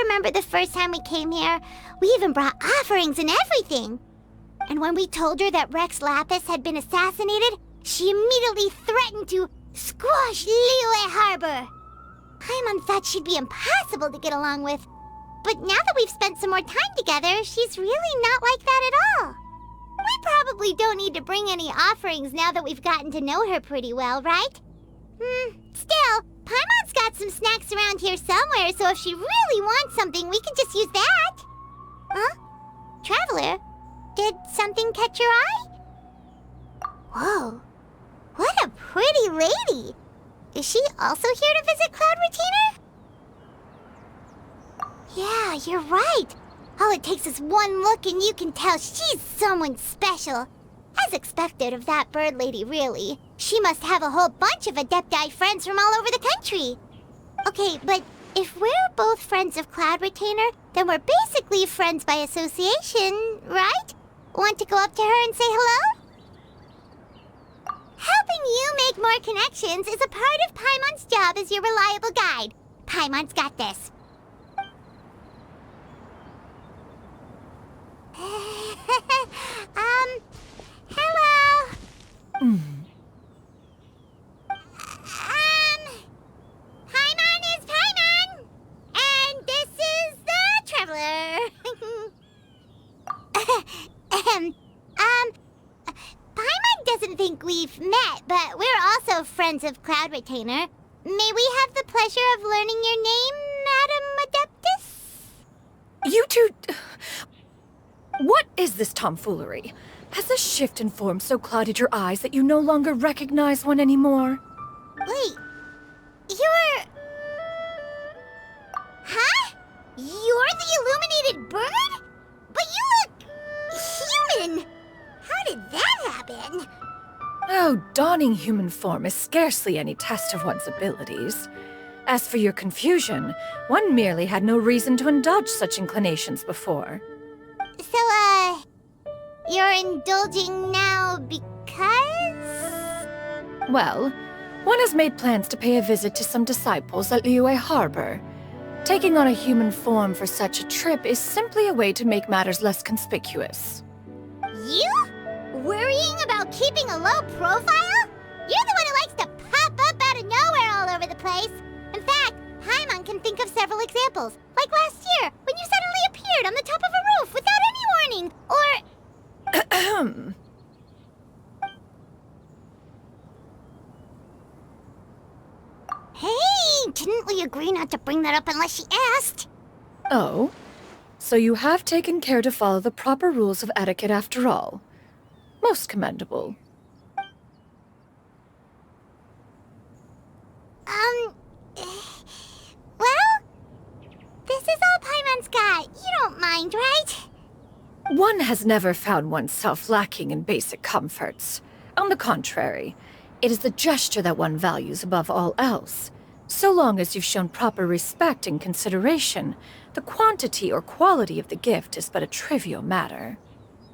remember the first time we came here. We even brought offerings and everything. And when we told her that Rex Lapis had been assassinated, she immediately threatened to squash Liyue Harbor. Paimon thought she'd be impossible to get along with. But now that we've spent some more time together, she's really not like that at all. We probably don't need to bring any offerings now that we've gotten to know her pretty well, right? Still, Paimon's got some snacks around here somewhere, so if she really wants something, we can just use that. Huh? Traveler, did something catch your eye? Whoa, what a pretty lady! Is she also here to visit Cloud Retainer? Yeah, you're right. All it takes is one look and you can tell she's someone special. As expected of that bird lady, really. She must have a whole bunch of adepti friends from all over the country. Okay, but if we're both friends of Cloud Retainer, then we're basically friends by association, right? Want to go up to her and say hello? Helping you make more connections is a part of Paimon's job as your reliable guide. Paimon's got this. Hello. Paimon is Paimon, and this is the Traveler. Paimon doesn't think we've met, but we're also friends of Cloud Retainer. May we have the pleasure of learning your name, Madam Adeptus? You two... What is this tomfoolery? Has the shift in form so clouded your eyes that you no longer recognize one anymore? Wait, you're... Huh? You're the illuminated bird? But you look... human! How did that happen? Oh, donning human form is scarcely any test of one's abilities. As for your confusion, one merely had no reason to indulge such inclinations before. So, you're indulging now because? Well, one has made plans to pay a visit to some disciples at Liyue Harbor. Taking on a human form for such a trip is simply a way to make matters less conspicuous. You? Worrying about keeping a low profile? You're the one who likes to pop up out of nowhere all over the place. In fact, Paimon can think of several examples. Like last year, when you suddenly appeared on the top of a roof without any warning, or... Hey, didn't we agree not to bring that up unless she asked? Oh? So you have taken care to follow the proper rules of etiquette after all. Most commendable. Well, this is all Paimon's got. You don't mind, right? One has never found oneself lacking in basic comforts. On the contrary, it is the gesture that one values above all else. So long as you've shown proper respect and consideration, the quantity or quality of the gift is but a trivial matter.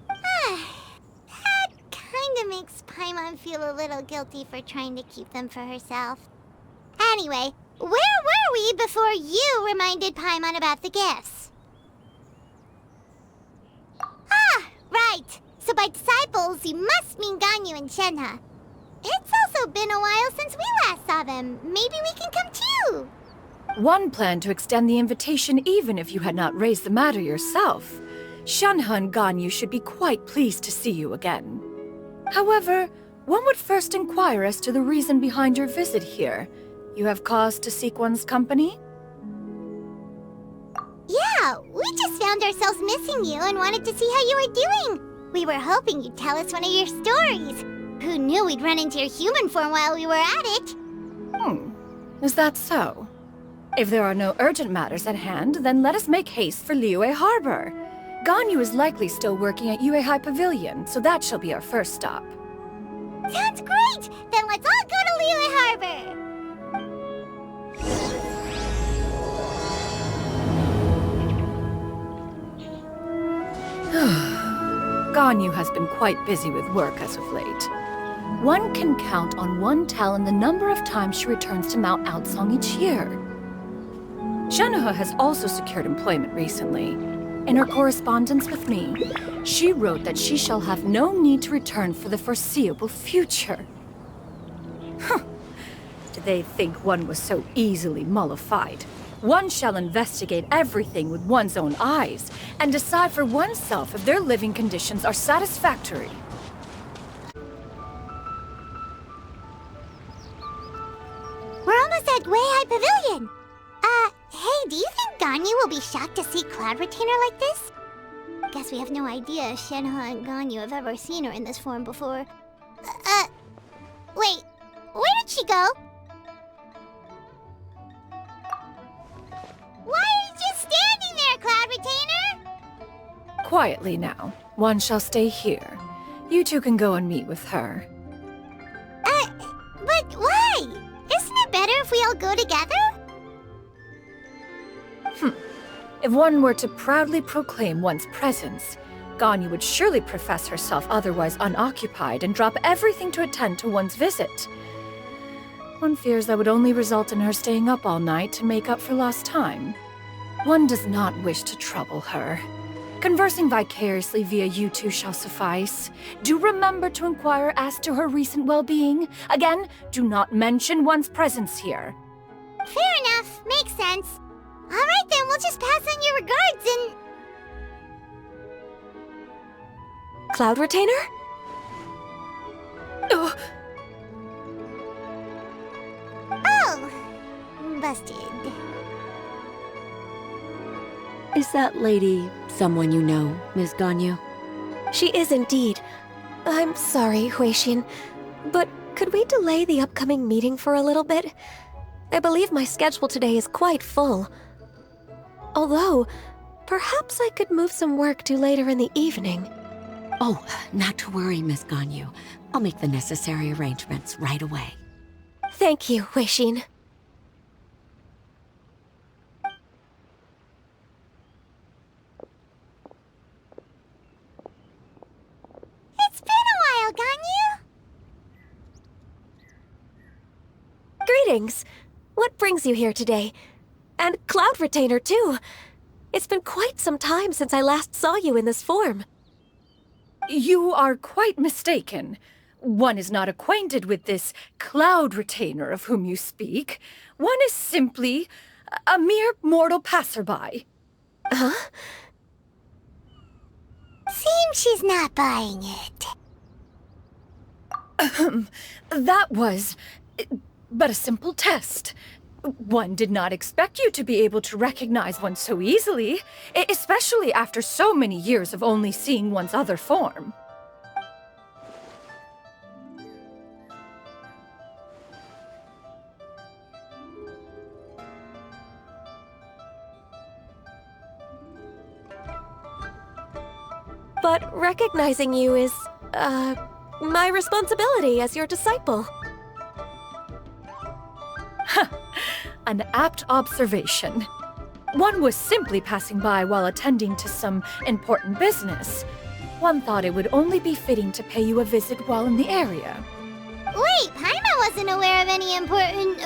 That kinda makes Paimon feel a little guilty for trying to keep them for herself. Anyway, where were we before you reminded Paimon about the gifts? Ah, right. So by disciples, you must mean Ganyu and Shenhe. It's also been a while since we last saw them. Maybe we can come too. One planned to extend the invitation even if you had not raised the matter yourself. Shenhe and Ganyu should be quite pleased to see you again. However, one would first inquire as to the reason behind your visit here. You have cause to seek one's company? Yeah, we just found ourselves missing you and wanted to see how you were doing. We were hoping you'd tell us one of your stories. Who knew we'd run into your human form while we were at it? Is that so? If there are no urgent matters at hand, then let us make haste for Liyue Harbor. Ganyu is likely still working at Yuehai Pavilion, so that shall be our first stop. Sounds great! Then let's all go to Liyue Harbor! Ganyu has been quite busy with work as of late. One can count on one talon the number of times she returns to Mount Aocang each year. Shenhe has also secured employment recently. In her correspondence with me, she wrote that she shall have no need to return for the foreseeable future. Huh. Did they think one was so easily mollified? One shall investigate everything with one's own eyes, and decide for oneself if their living conditions are satisfactory. We're almost at Yuehai Pavilion! Hey, do you think Ganyu will be shocked to see Cloud Retainer like this? Guess we have no idea if Shenhe and Ganyu have ever seen her in this form before. Wait, where did she go? Why are you just standing there, Cloud Retainer? Quietly now. One shall stay here. You two can go and meet with her. But why? Isn't it better if we all go together? If one were to proudly proclaim one's presence, Ganyu would surely profess herself otherwise unoccupied and drop everything to attend to one's visit. One fears that would only result in her staying up all night to make up for lost time. One does not wish to trouble her. Conversing vicariously via you two shall suffice. Do remember to inquire as to her recent well-being. Again, do not mention one's presence here. Fair enough, makes sense. Alright then, we'll just pass on your regards and... Cloud Retainer? Oh, Oh! Busted. Is that lady someone you know, Miss Ganyu? She is indeed. I'm sorry, Huixin, but could we delay the upcoming meeting for a little bit? I believe my schedule today is quite full. Although, perhaps I could move some work to later in the evening. Oh, not to worry, Miss Ganyu. I'll make the necessary arrangements right away. Thank you, Huixin. It's been a while, Ganyu! Greetings. What brings you here today? And Cloud Retainer, too. It's been quite some time since I last saw you in this form. you are quite mistaken. One is not acquainted with this Cloud Retainer of whom you speak. One is simply a mere mortal passerby. Huh? Seems she's not buying it. That was but a simple test. One did not expect you to be able to recognize one so easily, especially after so many years of only seeing one's other form. But recognizing you is, my responsibility as your disciple. An apt observation. One was simply passing by while attending to some important business. One thought it would only be fitting to pay you a visit while in the area. Wait, Paimon wasn't aware of any important...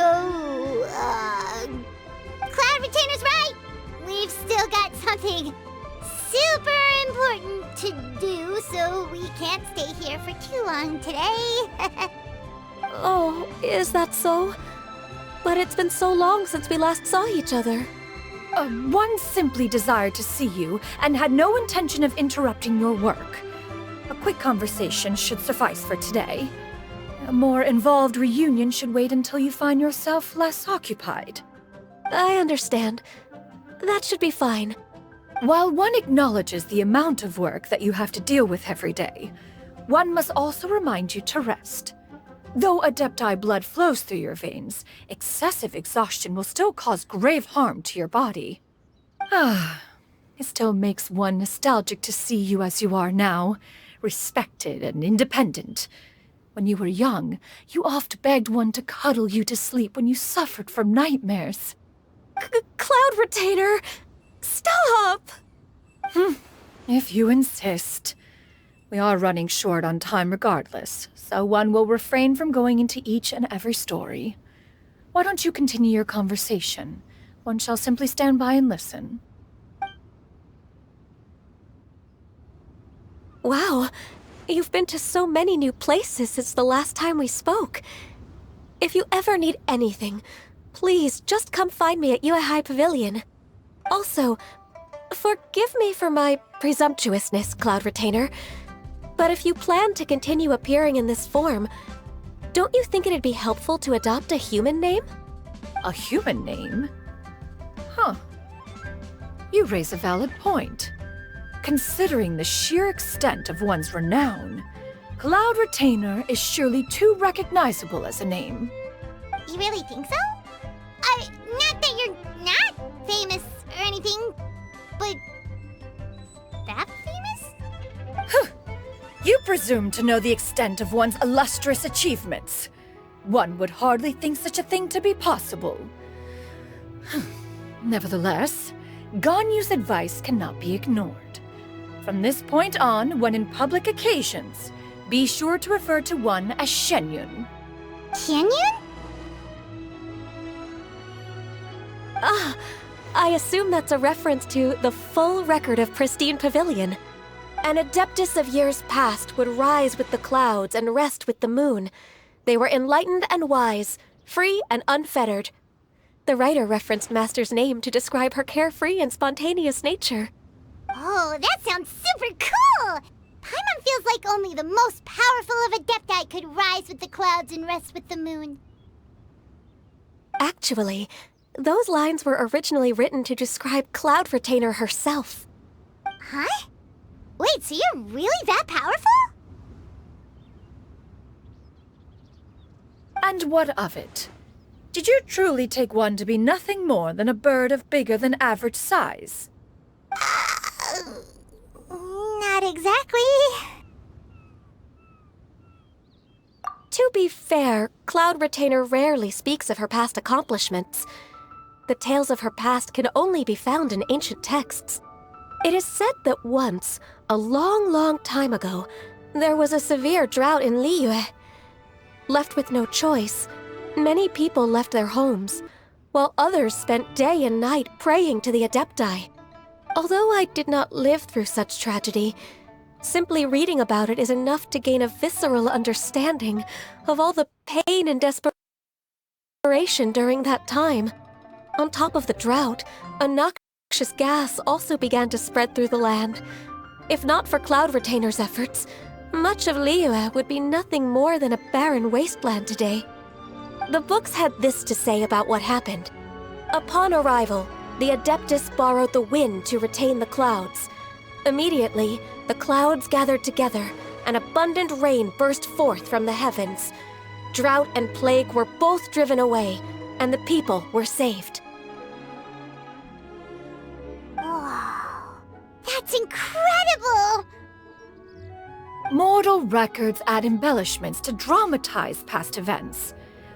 Cloud Retainer's right! We've still got something super important to do, so we can't stay here for too long today. Oh, is that so? But it's been so long since we last saw each other. One simply desired to see you and had no intention of interrupting your work. A quick conversation should suffice for today. A more involved reunion should wait until you find yourself less occupied. I understand. That should be fine. While one acknowledges the amount of work that you have to deal with every day, one must also remind you to rest. Though adepti blood flows through your veins, excessive exhaustion will still cause grave harm to your body. It still makes one nostalgic to see you as you are now, respected and independent. When you were young, you oft begged one to cuddle you to sleep when you suffered from nightmares. Cloud Retainer! Stop! If you insist. We are running short on time regardless, so one will refrain from going into each and every story. Why don't you continue your conversation? one shall simply stand by and listen. Wow, you've been to so many new places since the last time we spoke. If you ever need anything, please just come find me at Yuehai Pavilion. Also, forgive me for my presumptuousness, Cloud Retainer, but if you plan to continue appearing in this form, don't you think it'd be helpful to adopt a human name? A human name? Huh. You raise a valid point. Considering the sheer extent of one's renown, Cloud Retainer is surely too recognizable as a name. You really think so? Not that you're not famous or anything, but that famous? You presume to know the extent of one's illustrious achievements. One would hardly think such a thing to be possible. Nevertheless, Ganyu's advice cannot be ignored. From this point on, when in public occasions, be sure to refer to one as Xianyun. Xianyun? I assume that's a reference to the full record of Pristine Pavilion. An adeptus of years past would rise with the clouds and rest with the moon. They were enlightened and wise, free and unfettered. The writer referenced Master's name to describe her carefree and spontaneous nature. Oh, that sounds super cool! Paimon feels like only the most powerful of adepti could rise with the clouds and rest with the moon. Actually, those lines were originally written to describe Cloud Retainer herself. Huh? Wait, so you're really that powerful? And what of it? Did you truly take one to be nothing more than a bird of bigger than average size? Not exactly. To be fair, Cloud Retainer rarely speaks of her past accomplishments. The tales of her past can only be found in ancient texts. It is said that once, a long, long time ago, there was a severe drought in Liyue. Left with no choice, many people left their homes, while others spent day and night praying to the adepti. Although I did not live through such tragedy, simply reading about it is enough to gain a visceral understanding of all the pain and desperation during that time. On top of the drought, a noxious gas also began to spread through the land. If not for Cloud Retainer's efforts, much of Liyue would be nothing more than a barren wasteland today. The books had this to say about what happened. Upon arrival, the Adeptus borrowed the wind to retain the clouds. Immediately, the clouds gathered together, and abundant rain burst forth from the heavens. Drought and plague were both driven away, and the people were saved. Wow, that's incredible! Mortal records add embellishments to dramatize past events.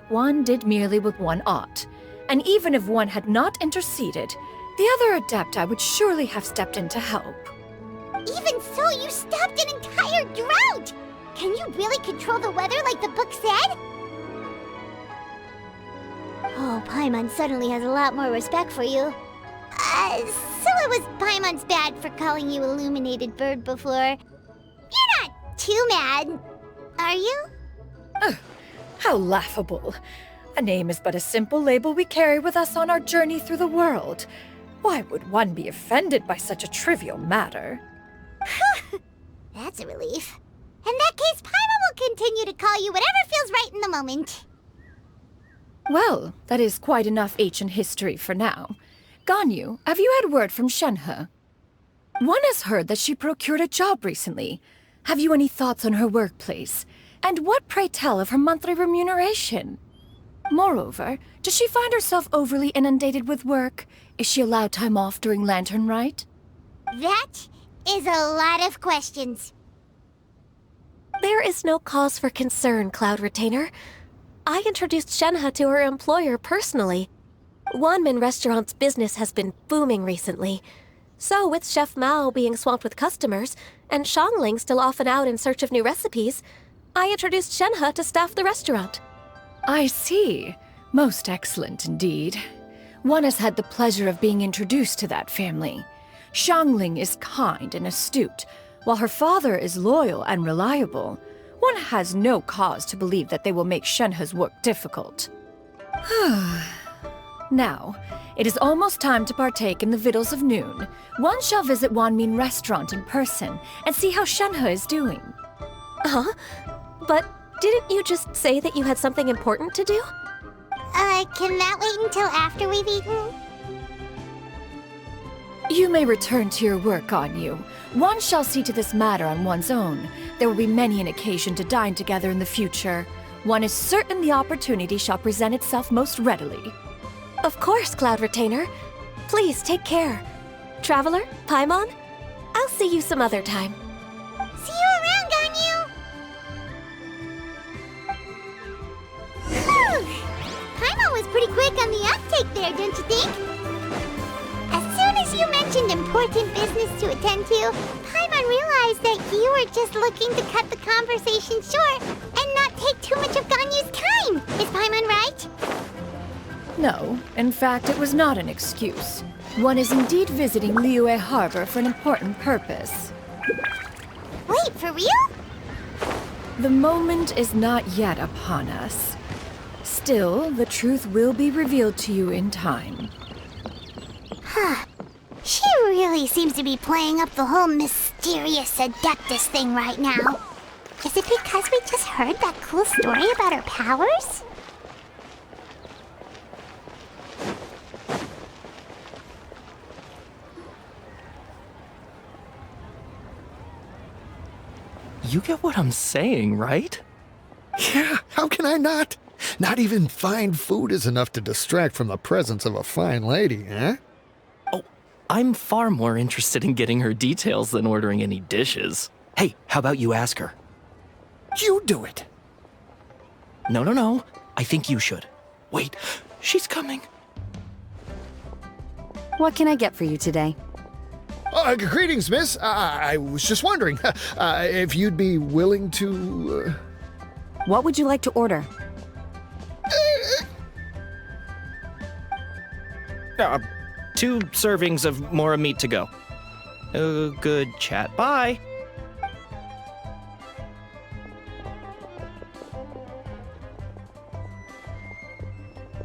One did merely what one ought, and even if one had not interceded, the other adepti would surely have stepped in to help. Even so, you stopped an entire drought! Can you really control the weather like the book said? Oh, Paimon suddenly has a lot more respect for you. So it was Paimon's bad for calling you Illuminated Bird before. You're not too mad, are you? How laughable. A name is but a simple label we carry with us on our journey through the world. Why would one be offended by such a trivial matter? That's a relief. In that case, Paimon will continue to call you whatever feels right in the moment. Well, that is quite enough ancient history for now. Ganyu, have you had word from Shenhe? One has heard that she procured a job recently. Have you any thoughts on her workplace? And what, pray tell, of her monthly remuneration? Moreover, does she find herself overly inundated with work? Is she allowed time off during Lantern Rite? That is a lot of questions. There is no cause for concern, Cloud Retainer. I introduced Shenhe to her employer personally. Wanmin Restaurant's business has been booming recently. So with Chef Mao being swamped with customers, and Xiangling still off and out in search of new recipes, I introduced Shenhe to staff the restaurant. I see. Most excellent indeed. One has had the pleasure of being introduced to that family. Xiangling is kind and astute, while her father is loyal and reliable. One has no cause to believe that they will make Shenhe's work difficult. Now, it is almost time to partake in the victuals of noon. One shall visit Wanmin Restaurant in person and see how Shenhe is doing. Huh? But didn't you just say that you had something important to do? Can that wait until after we've eaten? You may return to your work, Ganyu. One shall see to this matter on one's own. There will be many an occasion to dine together in the future. One is certain the opportunity shall present itself most readily. Of course, Cloud Retainer. Please take care. Traveler, Paimon, I'll see you some other time. See you around, Ganyu! Paimon was pretty quick on the uptake there, don't you think? As soon as you mentioned important business to attend to, Paimon realized that you were just looking to cut the conversation short and not take too much of Ganyu's time. Is Paimon right? No, in fact, it was not an excuse. One is indeed visiting Liyue Harbor for an important purpose. Wait, for real? The moment is not yet upon us. Still, the truth will be revealed to you in time. Huh. She really seems to be playing up the whole mysterious adeptus thing right now. Is it because we just heard that cool story about her powers? You get what I'm saying, right? Yeah, how can I not? Not even fine food is enough to distract from the presence of a fine lady, eh? Oh, I'm far more interested in getting her details than ordering any dishes. Hey, how about you ask her? You do it. No. I think you should. Wait, she's coming. What can I get for you today? Greetings, miss. I was just wondering if you'd be willing to... What would you like to order? 2 servings of mora meat to go. Good chat. Bye.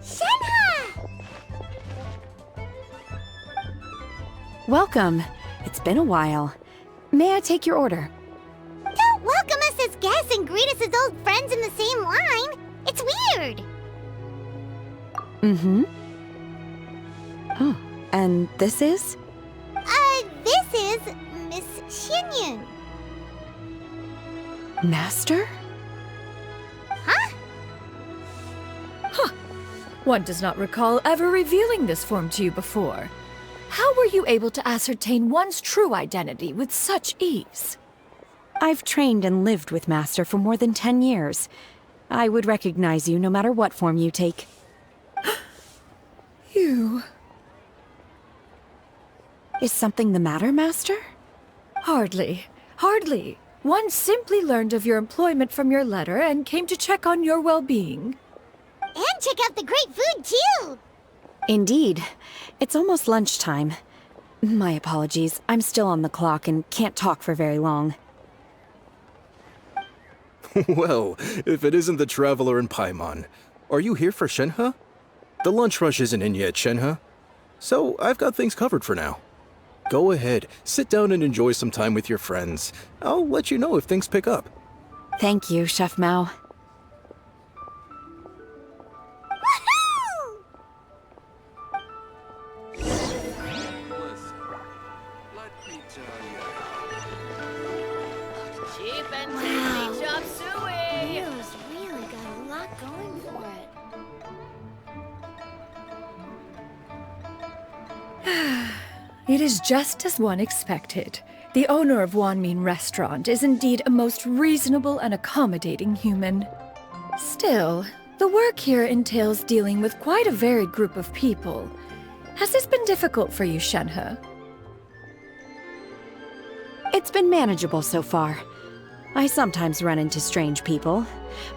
Shenhe! Welcome. It's been a while. May I take your order? Don't welcome us as guests and greet us as old friends in the same line. It's weird. Mm-hmm. Oh, and this is? This is Miss Xianyun. Master? Huh? One does not recall ever revealing this form to you before. How were you able to ascertain one's true identity with such ease? I've trained and lived with Master for more than 10 years. I would recognize you no matter what form you take. You... Is something the matter, Master? Hardly. One simply learned of your employment from your letter and came to check on your well-being. And check out the great food, too! Indeed. It's almost lunchtime. My apologies. I'm still on the clock and can't talk for very long. Well, if it isn't the Traveler and Paimon. Are you here for Shenhe? The lunch rush isn't in yet, Shenhe. So, I've got things covered for now. Go ahead, sit down and enjoy some time with your friends. I'll let you know if things pick up. Thank you, Chef Mao. Cheap and tasty chop suey! Leo's really got a lot going for it. It is just as one expected. The owner of Wanmin Restaurant is indeed a most reasonable and accommodating human. Still, the work here entails dealing with quite a varied group of people. Has this been difficult for you, Shenhe? It's been manageable so far. I sometimes run into strange people,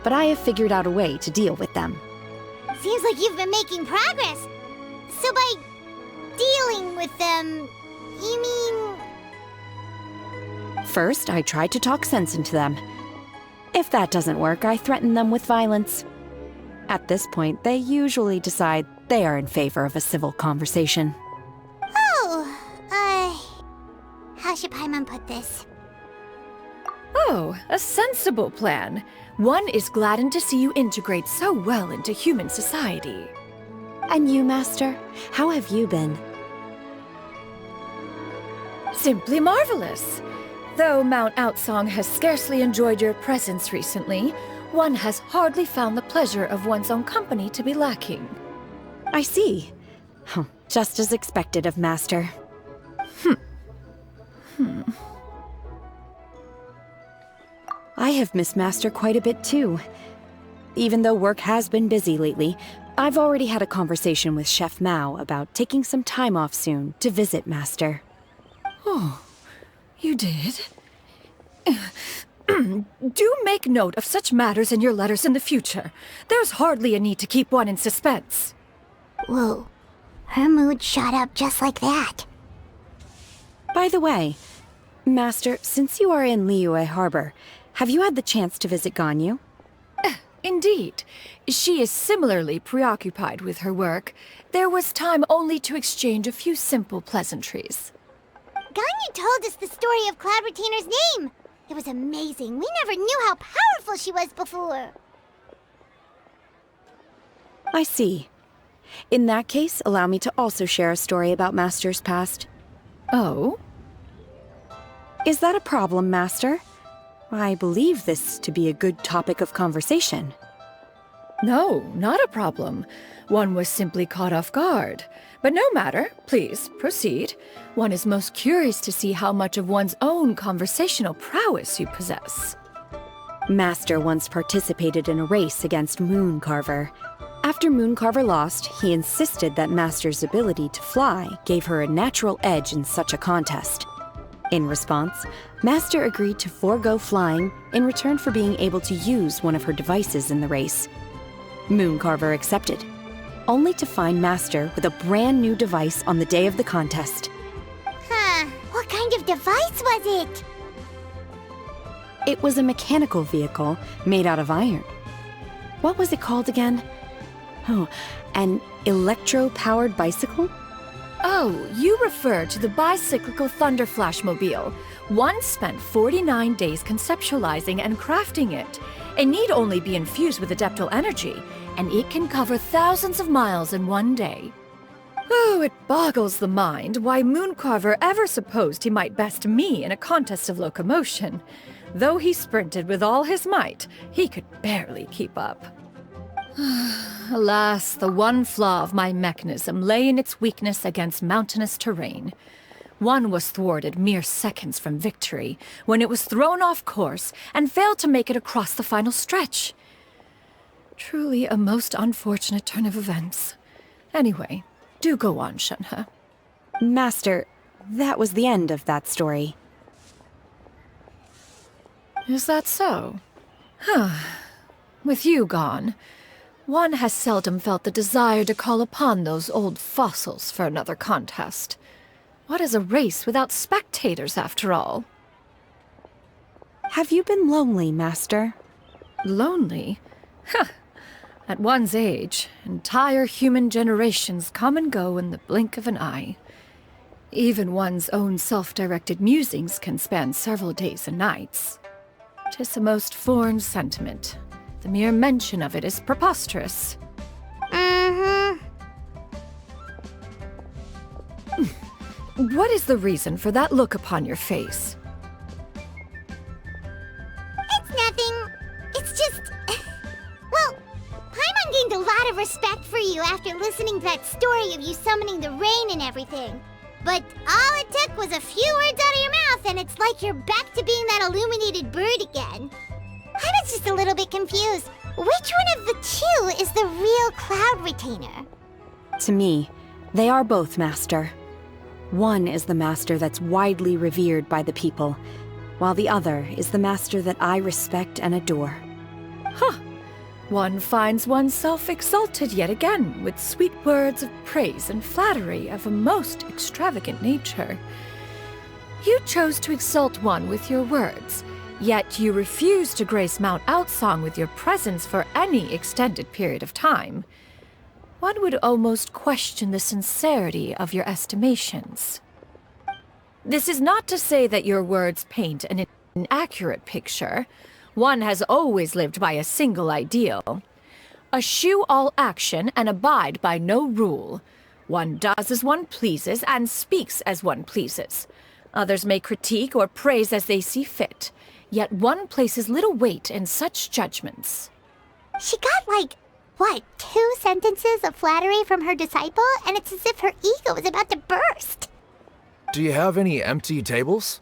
but I have figured out a way to deal with them. Seems like you've been making progress. So You mean... First, I try to talk sense into them. If that doesn't work, I threaten them with violence. At this point, they usually decide they are in favor of a civil conversation. Oh, how should Paimon put this? Oh, a sensible plan. One is gladdened to see you integrate so well into human society. And you, Master? How have you been? Simply marvelous. Though Mount Aocang has scarcely enjoyed your presence recently, one has hardly found the pleasure of one's own company to be lacking. I see. Just as expected of Master. I have missed Master quite a bit too. Even though work has been busy lately, I've already had a conversation with Chef Mao about taking some time off soon to visit Master. Oh, you did? Do make note of such matters in your letters in the future. There's hardly a need to keep one in suspense. Whoa, her mood shot up just like that. By the way, Master, since you are in Liyue Harbor, have you had the chance to visit Ganyu? Indeed. She is similarly preoccupied with her work. There was time only to exchange a few simple pleasantries. Ganyu told us the story of Cloud Retainer's name. It was amazing. We never knew how powerful she was before. I see. In that case, allow me to also share a story about Master's past. Oh? Is that a problem, Master? I believe this to be a good topic of conversation. No, not a problem. One was simply caught off guard. But no matter. Please, proceed. One is most curious to see how much of one's own conversational prowess you possess. Master once participated in a race against Mooncarver. After Mooncarver lost, he insisted that Master's ability to fly gave her a natural edge in such a contest. In response, Master agreed to forego flying in return for being able to use one of her devices in the race. Mooncarver accepted, only to find Master with a brand new device on the day of the contest. Huh, what kind of device was it? It was a mechanical vehicle made out of iron. What was it called again? Oh, an electro-powered bicycle? Oh, you refer to the bicyclical Thunder Flashmobile. One spent 49 days conceptualizing and crafting it. It need only be infused with adeptal energy, and it can cover thousands of miles in one day. Oh, it boggles the mind why Mooncarver ever supposed he might best me in a contest of locomotion. Though he sprinted with all his might, he could barely keep up. Alas, the one flaw of my mechanism lay in its weakness against mountainous terrain. One was thwarted mere seconds from victory, when it was thrown off course and failed to make it across the final stretch. Truly a most unfortunate turn of events. Anyway, do go on, Shenhe. Master, that was the end of that story. Is that so? With you gone, one has seldom felt the desire to call upon those old fossils for another contest. What is a race without spectators, after all? Have you been lonely, Master? Lonely? At one's age, entire human generations come and go in the blink of an eye. Even one's own self-directed musings can span several days and nights. 'Tis a most foreign sentiment. The mere mention of it is preposterous. What is the reason for that look upon your face? It's nothing. It's just... Well, Paimon gained a lot of respect for you after listening to that story of you summoning the rain and everything. But all it took was a few words out of your mouth and it's like you're back to being that illuminated bird again. I was just a little bit confused. Which one of the two is the real Cloud Retainer? To me, they are both, Master. One is the Master that's widely revered by the people, while the other is the Master that I respect and adore. One finds oneself exalted yet again with sweet words of praise and flattery of a most extravagant nature. You chose to exalt one with your words, yet you refuse to grace Mount Aocang with your presence for any extended period of time. One would almost question the sincerity of your estimations. This is not to say that your words paint an inaccurate picture. One has always lived by a single ideal. Eschew all action and abide by no rule. One does as one pleases and speaks as one pleases. Others may critique or praise as they see fit, yet one places little weight in such judgments. She got like, what, 2 sentences of flattery from her disciple, and it's as if her ego is about to burst. Do you have any empty tables?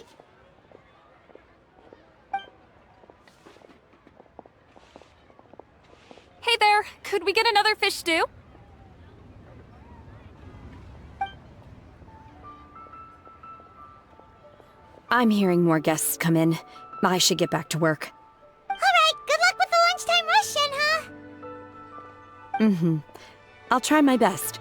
Hey there, could we get another fish stew? I'm hearing more guests come in. I should get back to work. Alright, good luck with the lunchtime rush, Shenhe. I'll try my best.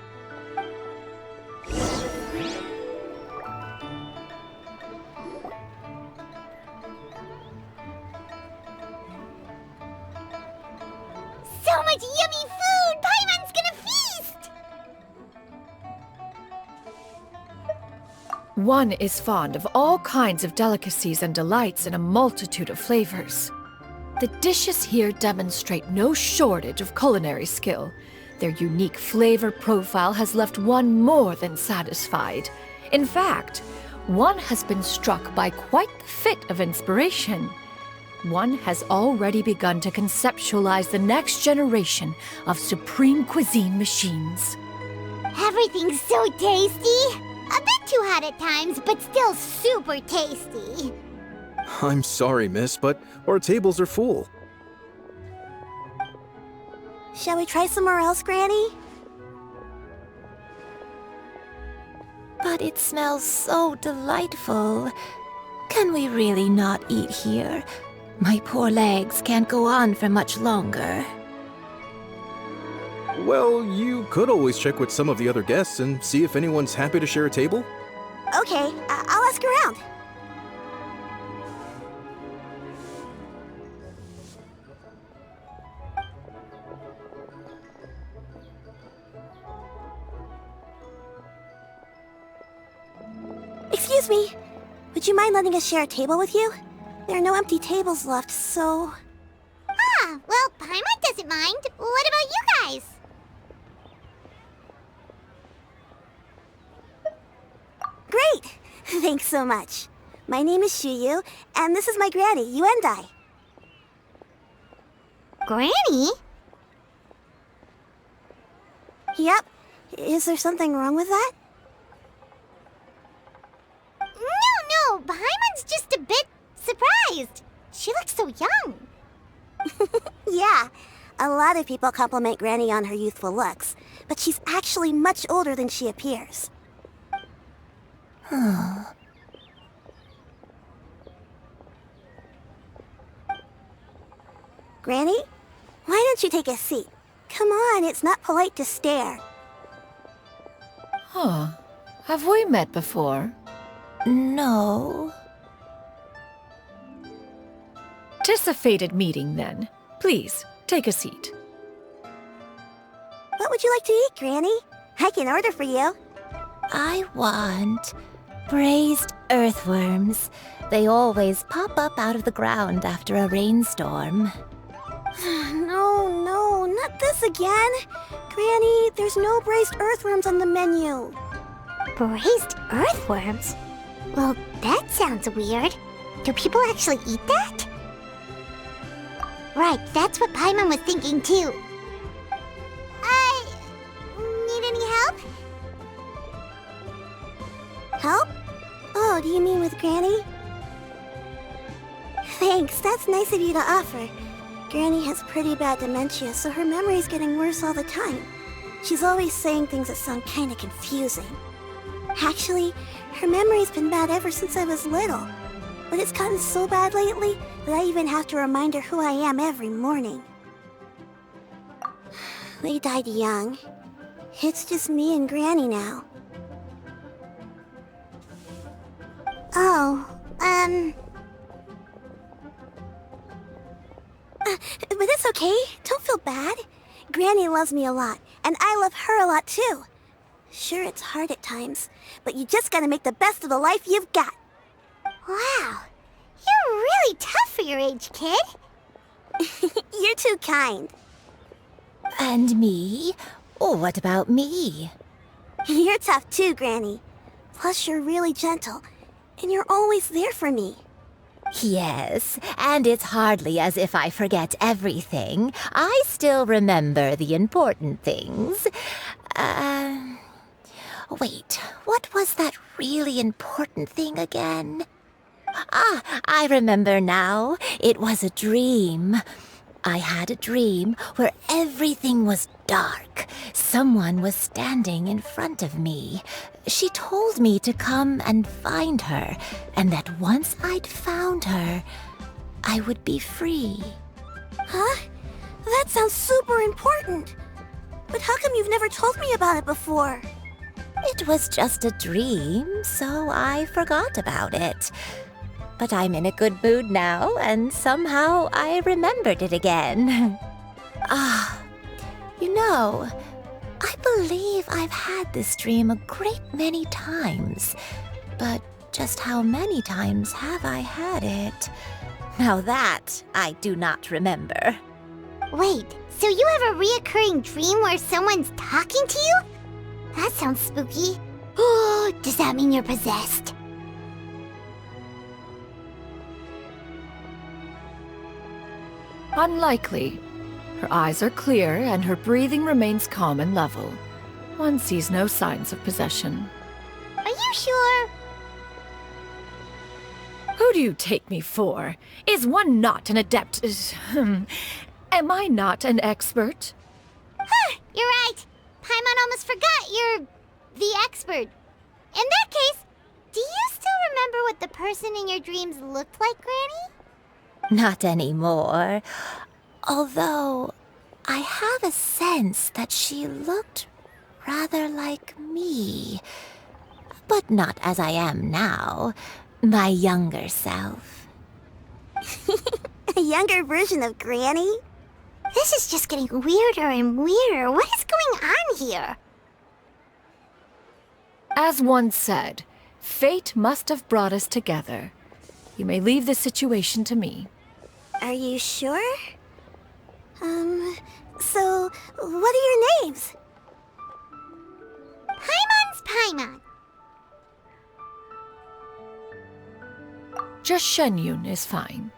So much yummy food! Paimon's gonna feast! One is fond of all kinds of delicacies and delights in a multitude of flavors. The dishes here demonstrate no shortage of culinary skill. Their unique flavor profile has left one more than satisfied. In fact, one has been struck by quite the fit of inspiration. One has already begun to conceptualize the next generation of supreme cuisine machines. Everything's so tasty! A bit too hot at times, but still super tasty. I'm sorry, miss, but our tables are full. Shall we try somewhere else, Granny? But it smells so delightful. Can we really not eat here? My poor legs can't go on for much longer. Well, you could always check with some of the other guests and see if anyone's happy to share a table. Okay, I'll ask around. Excuse me. Would you mind letting us share a table with you? There are no empty tables left, so... Ah, well, Paimon doesn't mind. What about you guys? Great! Thanks so much. My name is Xianyun, and this is my granny, Yuehai. Granny? Yep. Is there something wrong with that? No, Paimon's just a bit surprised. She looks so young. Yeah, a lot of people compliment Granny on her youthful looks, but she's actually much older than she appears. Granny, why don't you take a seat? Come on, it's not polite to stare. Huh. Have we met before? No. Tis a fated meeting, then. Please, take a seat. What would you like to eat, Granny? I can order for you. I want braised earthworms. They always pop up out of the ground after a rainstorm. No, not this again. Granny, there's no braised earthworms on the menu. Braised earthworms? Well, that sounds weird. Do people actually eat that? Right, that's what Paimon was thinking too. Need any help? Help? Oh, do you mean with Granny? Thanks, that's nice of you to offer. Granny has pretty bad dementia, so her memory's getting worse all the time. She's always saying things that sound kinda confusing. Actually, her memory's been bad ever since I was little. But it's gotten so bad lately that I even have to remind her who I am every morning. They died young. It's just me and Granny now. But it's okay. Don't feel bad. Granny loves me a lot, and I love her a lot too. Sure, it's hard at times, but you just gotta make the best of the life you've got. Wow, you're really tough for your age, kid. You're too kind. And me? Oh, what about me? You're tough too, Granny. Plus, you're really gentle, and you're always there for me. Yes, and it's hardly as if I forget everything. I still remember the important things. Wait, what was that really important thing again? Ah, I remember now. It was a dream. I had a dream where everything was dark. Someone was standing in front of me. She told me to come and find her, and that once I'd found her, I would be free. Huh? That sounds super important. But how come you've never told me about it before? It was just a dream, so I forgot about it. But I'm in a good mood now, and somehow I remembered it again. You know, I believe I've had this dream a great many times. But just how many times have I had it? Now that I do not remember. Wait, so you have a reoccurring dream where someone's talking to you? That sounds spooky. Oh, does that mean you're possessed? Unlikely. Her eyes are clear and her breathing remains calm and level. One sees no signs of possession. Are you sure? Who do you take me for? Is one not an adept? Am I not an expert? Huh, you're right. Paimon almost forgot you're the expert. In that case, do you still remember what the person in your dreams looked like, Granny? Not anymore. Although, I have a sense that she looked rather like me. But not as I am now. My younger self. A younger version of Granny? This is just getting weirder and weirder. What is going on here? As one said, fate must have brought us together. You may leave this situation to me. Are you sure? So, what are your names? Paimon's Paimon. Just Xianyun is fine.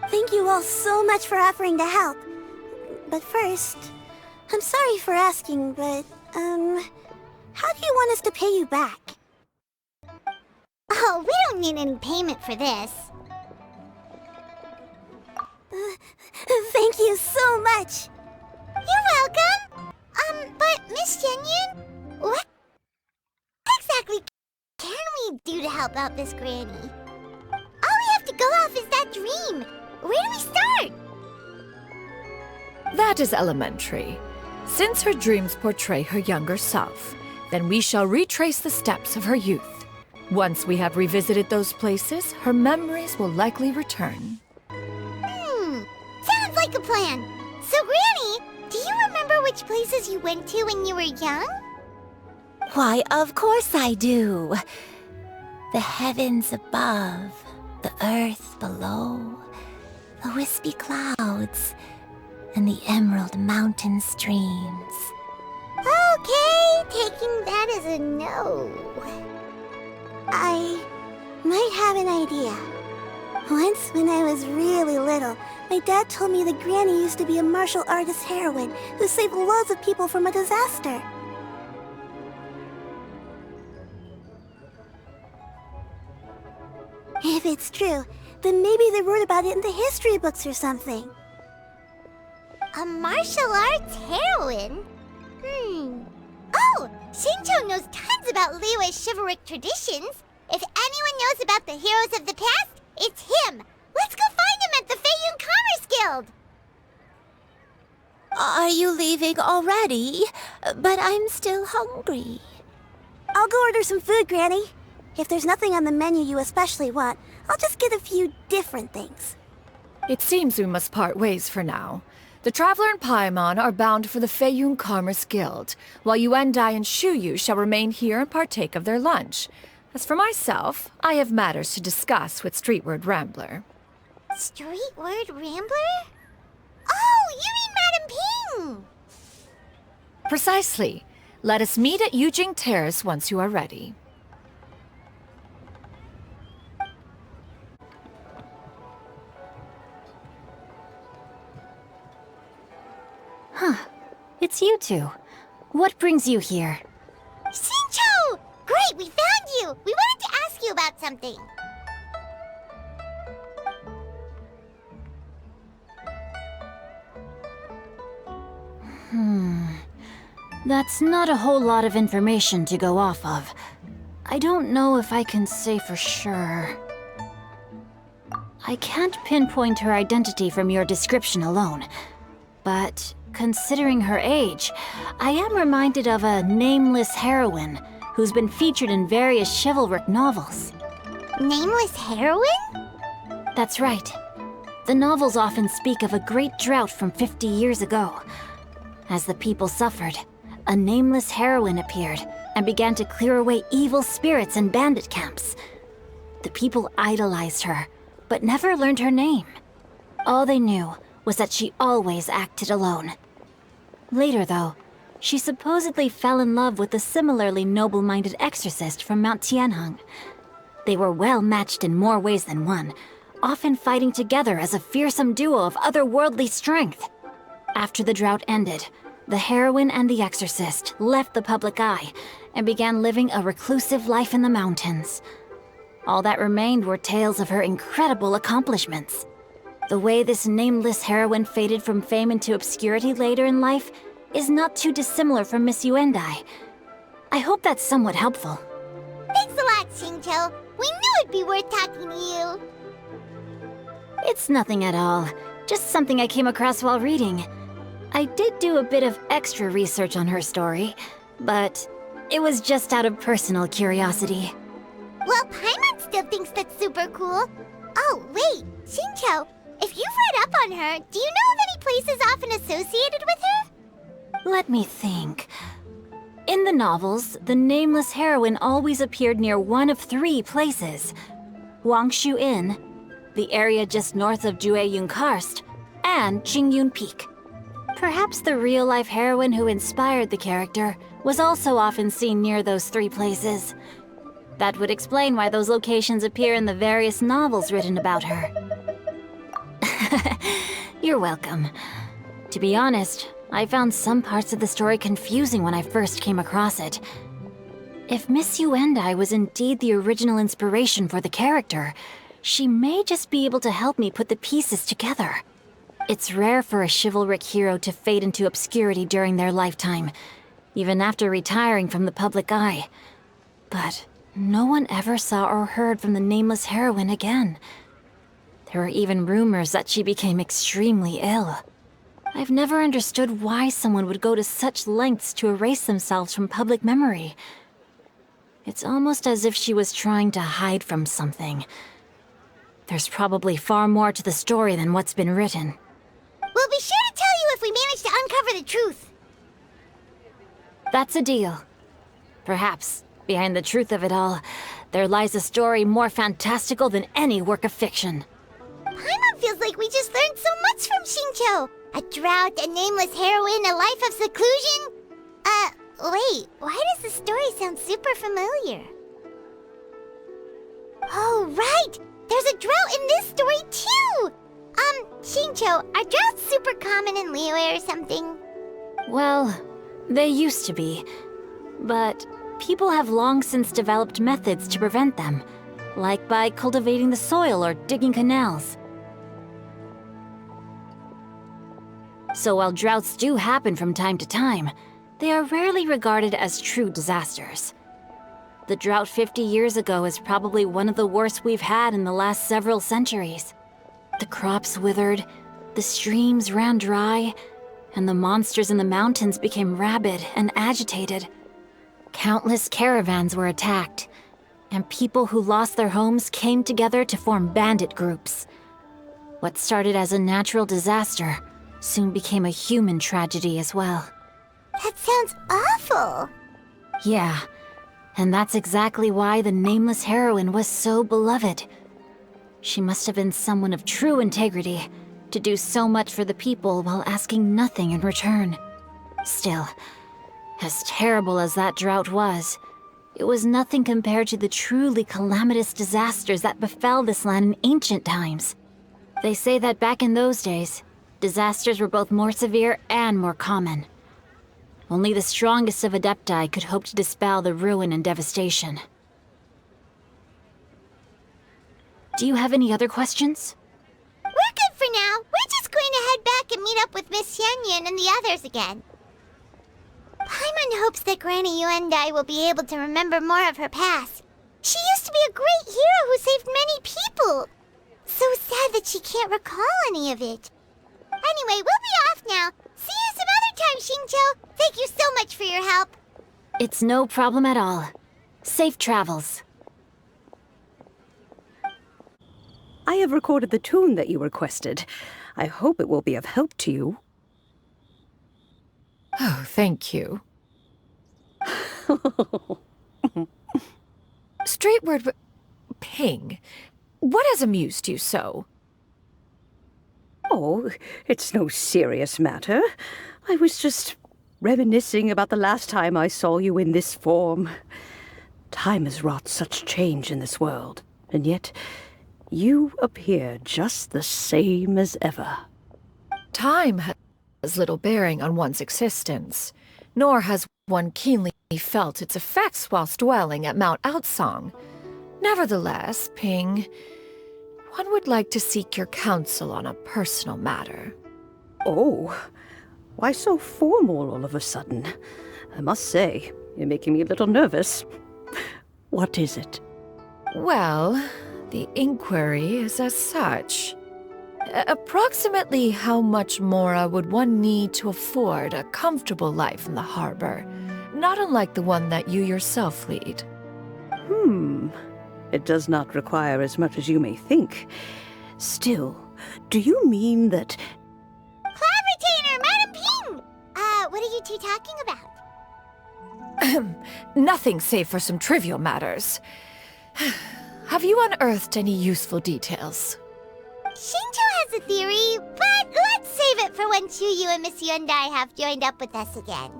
Thank you all so much for offering to help. But first, I'm sorry for asking, but, how do you want us to pay you back? Oh, we don't need any payment for this. Thank you so much. You're welcome. But Miss Xianyun, what exactly can we do to help out this Granny? All we have to go off is that dream. Where do we start? That is elementary. Since her dreams portray her younger self, then we shall retrace the steps of her youth. Once we have revisited those places, her memories will likely return. Sounds like a plan. So, Granny, do you remember which places you went to when you were young? Why, of course I do. The heavens above, the earth below, the wispy clouds, and the emerald mountain streams. Okay, taking that as a no. I might have an idea. Once, when I was really little, my dad told me that Granny used to be a martial artist heroine who saved loads of people from a disaster. If it's true, then maybe they wrote about it in the history books or something. A martial arts heroine? Oh! Xingqiu knows tons about Liyue's chivalric traditions. If anyone knows about the heroes of the past, it's him! Let's go find him at the Feiyun Commerce Guild! Are you leaving already? But I'm still hungry. I'll go order some food, Granny. If there's nothing on the menu you especially want, I'll just get a few different things. It seems we must part ways for now. The Traveler and Paimon are bound for the Feiyun Commerce Guild, while Yuendai and Shuyu shall remain here and partake of their lunch. As for myself, I have matters to discuss with Streetward Rambler. Streetward Rambler? Oh, you mean Madame Ping! Precisely. Let us meet at Yujing Terrace once you are ready. It's you two. What brings you here? Xingqiu! Great, we found you! We wanted to ask you about something. That's not a whole lot of information to go off of. I don't know if I can say for sure. I can't pinpoint her identity from your description alone, but considering her age, I am reminded of a nameless heroine who's been featured in various chivalric novels. Nameless heroine? That's right. The novels often speak of a great drought from 50 years ago. As the people suffered, a nameless heroine appeared and began to clear away evil spirits and bandit camps. The people idolized her, but never learned her name. All they knew was that she always acted alone. Later, though, she supposedly fell in love with a similarly noble-minded exorcist from Mount Tianheng. They were well matched in more ways than one, often fighting together as a fearsome duo of otherworldly strength. After the drought ended, the heroine and the exorcist left the public eye and began living a reclusive life in the mountains. All that remained were tales of her incredible accomplishments. The way this nameless heroine faded from fame into obscurity later in life is not too dissimilar from Miss Yuendai. I hope that's somewhat helpful. Thanks a lot, Xingqiu. We knew it'd be worth talking to you. It's nothing at all. Just something I came across while reading. I did do a bit of extra research on her story, but it was just out of personal curiosity. Well, Paimon still thinks that's super cool. Oh, wait, Xingqiu, if you've read up on her, do you know of any places often associated with her? Let me think. In the novels, the nameless heroine always appeared near one of 3 places. Wangshu Inn, the area just north of Jueyun Karst, and Qingyun Peak. Perhaps the real-life heroine who inspired the character was also often seen near those 3 places. That would explain why those locations appear in the various novels written about her. You're welcome. To be honest, I found some parts of the story confusing when I first came across it. If Miss Yuendai was indeed the original inspiration for the character, she may just be able to help me put the pieces together. It's rare for a chivalric hero to fade into obscurity during their lifetime, even after retiring from the public eye. But no one ever saw or heard from the nameless heroine again. There were even rumors that she became extremely ill. I've never understood why someone would go to such lengths to erase themselves from public memory. It's almost as if she was trying to hide from something. There's probably far more to the story than what's been written. We'll be sure to tell you if we manage to uncover the truth. That's a deal. Perhaps, behind the truth of it all, there lies a story more fantastical than any work of fiction. Paimon feels like we just learned so much from Xingqiu. A drought, a nameless heroine, a life of seclusion. Wait, why does the story sound super familiar? Oh, right! There's a drought in this story, too! Xingqiu, are droughts super common in Liyue or something? Well, they used to be. But people have long since developed methods to prevent them, like by cultivating the soil or digging canals. So while droughts do happen from time to time, they are rarely regarded as true disasters. The drought 50 years ago is probably one of the worst we've had in the last several centuries. The crops withered, the streams ran dry, and the monsters in the mountains became rabid and agitated. Countless caravans were attacked, and people who lost their homes came together to form bandit groups. What started as a natural disaster soon became a human tragedy as well. That sounds awful. Yeah, and that's exactly why the nameless heroine was so beloved. She must have been someone of true integrity, to do so much for the people while asking nothing in return. Still, as terrible as that drought was, it was nothing compared to the truly calamitous disasters that befell this land in ancient times. They say that back in those days, disasters were both more severe and more common. Only the strongest of adepti could hope to dispel the ruin and devastation. Do you have any other questions? We're good for now. We're just going to head back and meet up with Miss Xianyun and the others again. Paimon hopes that Granny Yuendai will be able to remember more of her past. She used to be a great hero who saved many people. So sad that she can't recall any of it. Anyway, we'll be off now. See you some other time, Xingqiu. Thank you so much for your help. It's no problem at all. Safe travels. I have recorded the tune that you requested. I hope it will be of help to you. Oh, thank you. Straight word, Ping. What has amused you so? Oh, it's no serious matter. I was just reminiscing about the last time I saw you in this form. Time has wrought such change in this world, and yet you appear just the same as ever. Time has little bearing on one's existence, nor has one keenly felt its effects whilst dwelling at Mount Aocang. Nevertheless, Ping, one would like to seek your counsel on a personal matter. Oh, why so formal all of a sudden? I must say, you're making me a little nervous. What is it? Well, the inquiry is as such. Approximately how much more would one need to afford a comfortable life in the harbor, not unlike the one that you yourself lead? It does not require as much as you may think. Still, do you mean that... Cloud Retainer, Madam Ping! What are you two talking about? Nothing save for some trivial matters. Have you unearthed any useful details? Xingqiu has a theory, but let's save it for when Chuyu and Miss Yuendai have joined up with us again.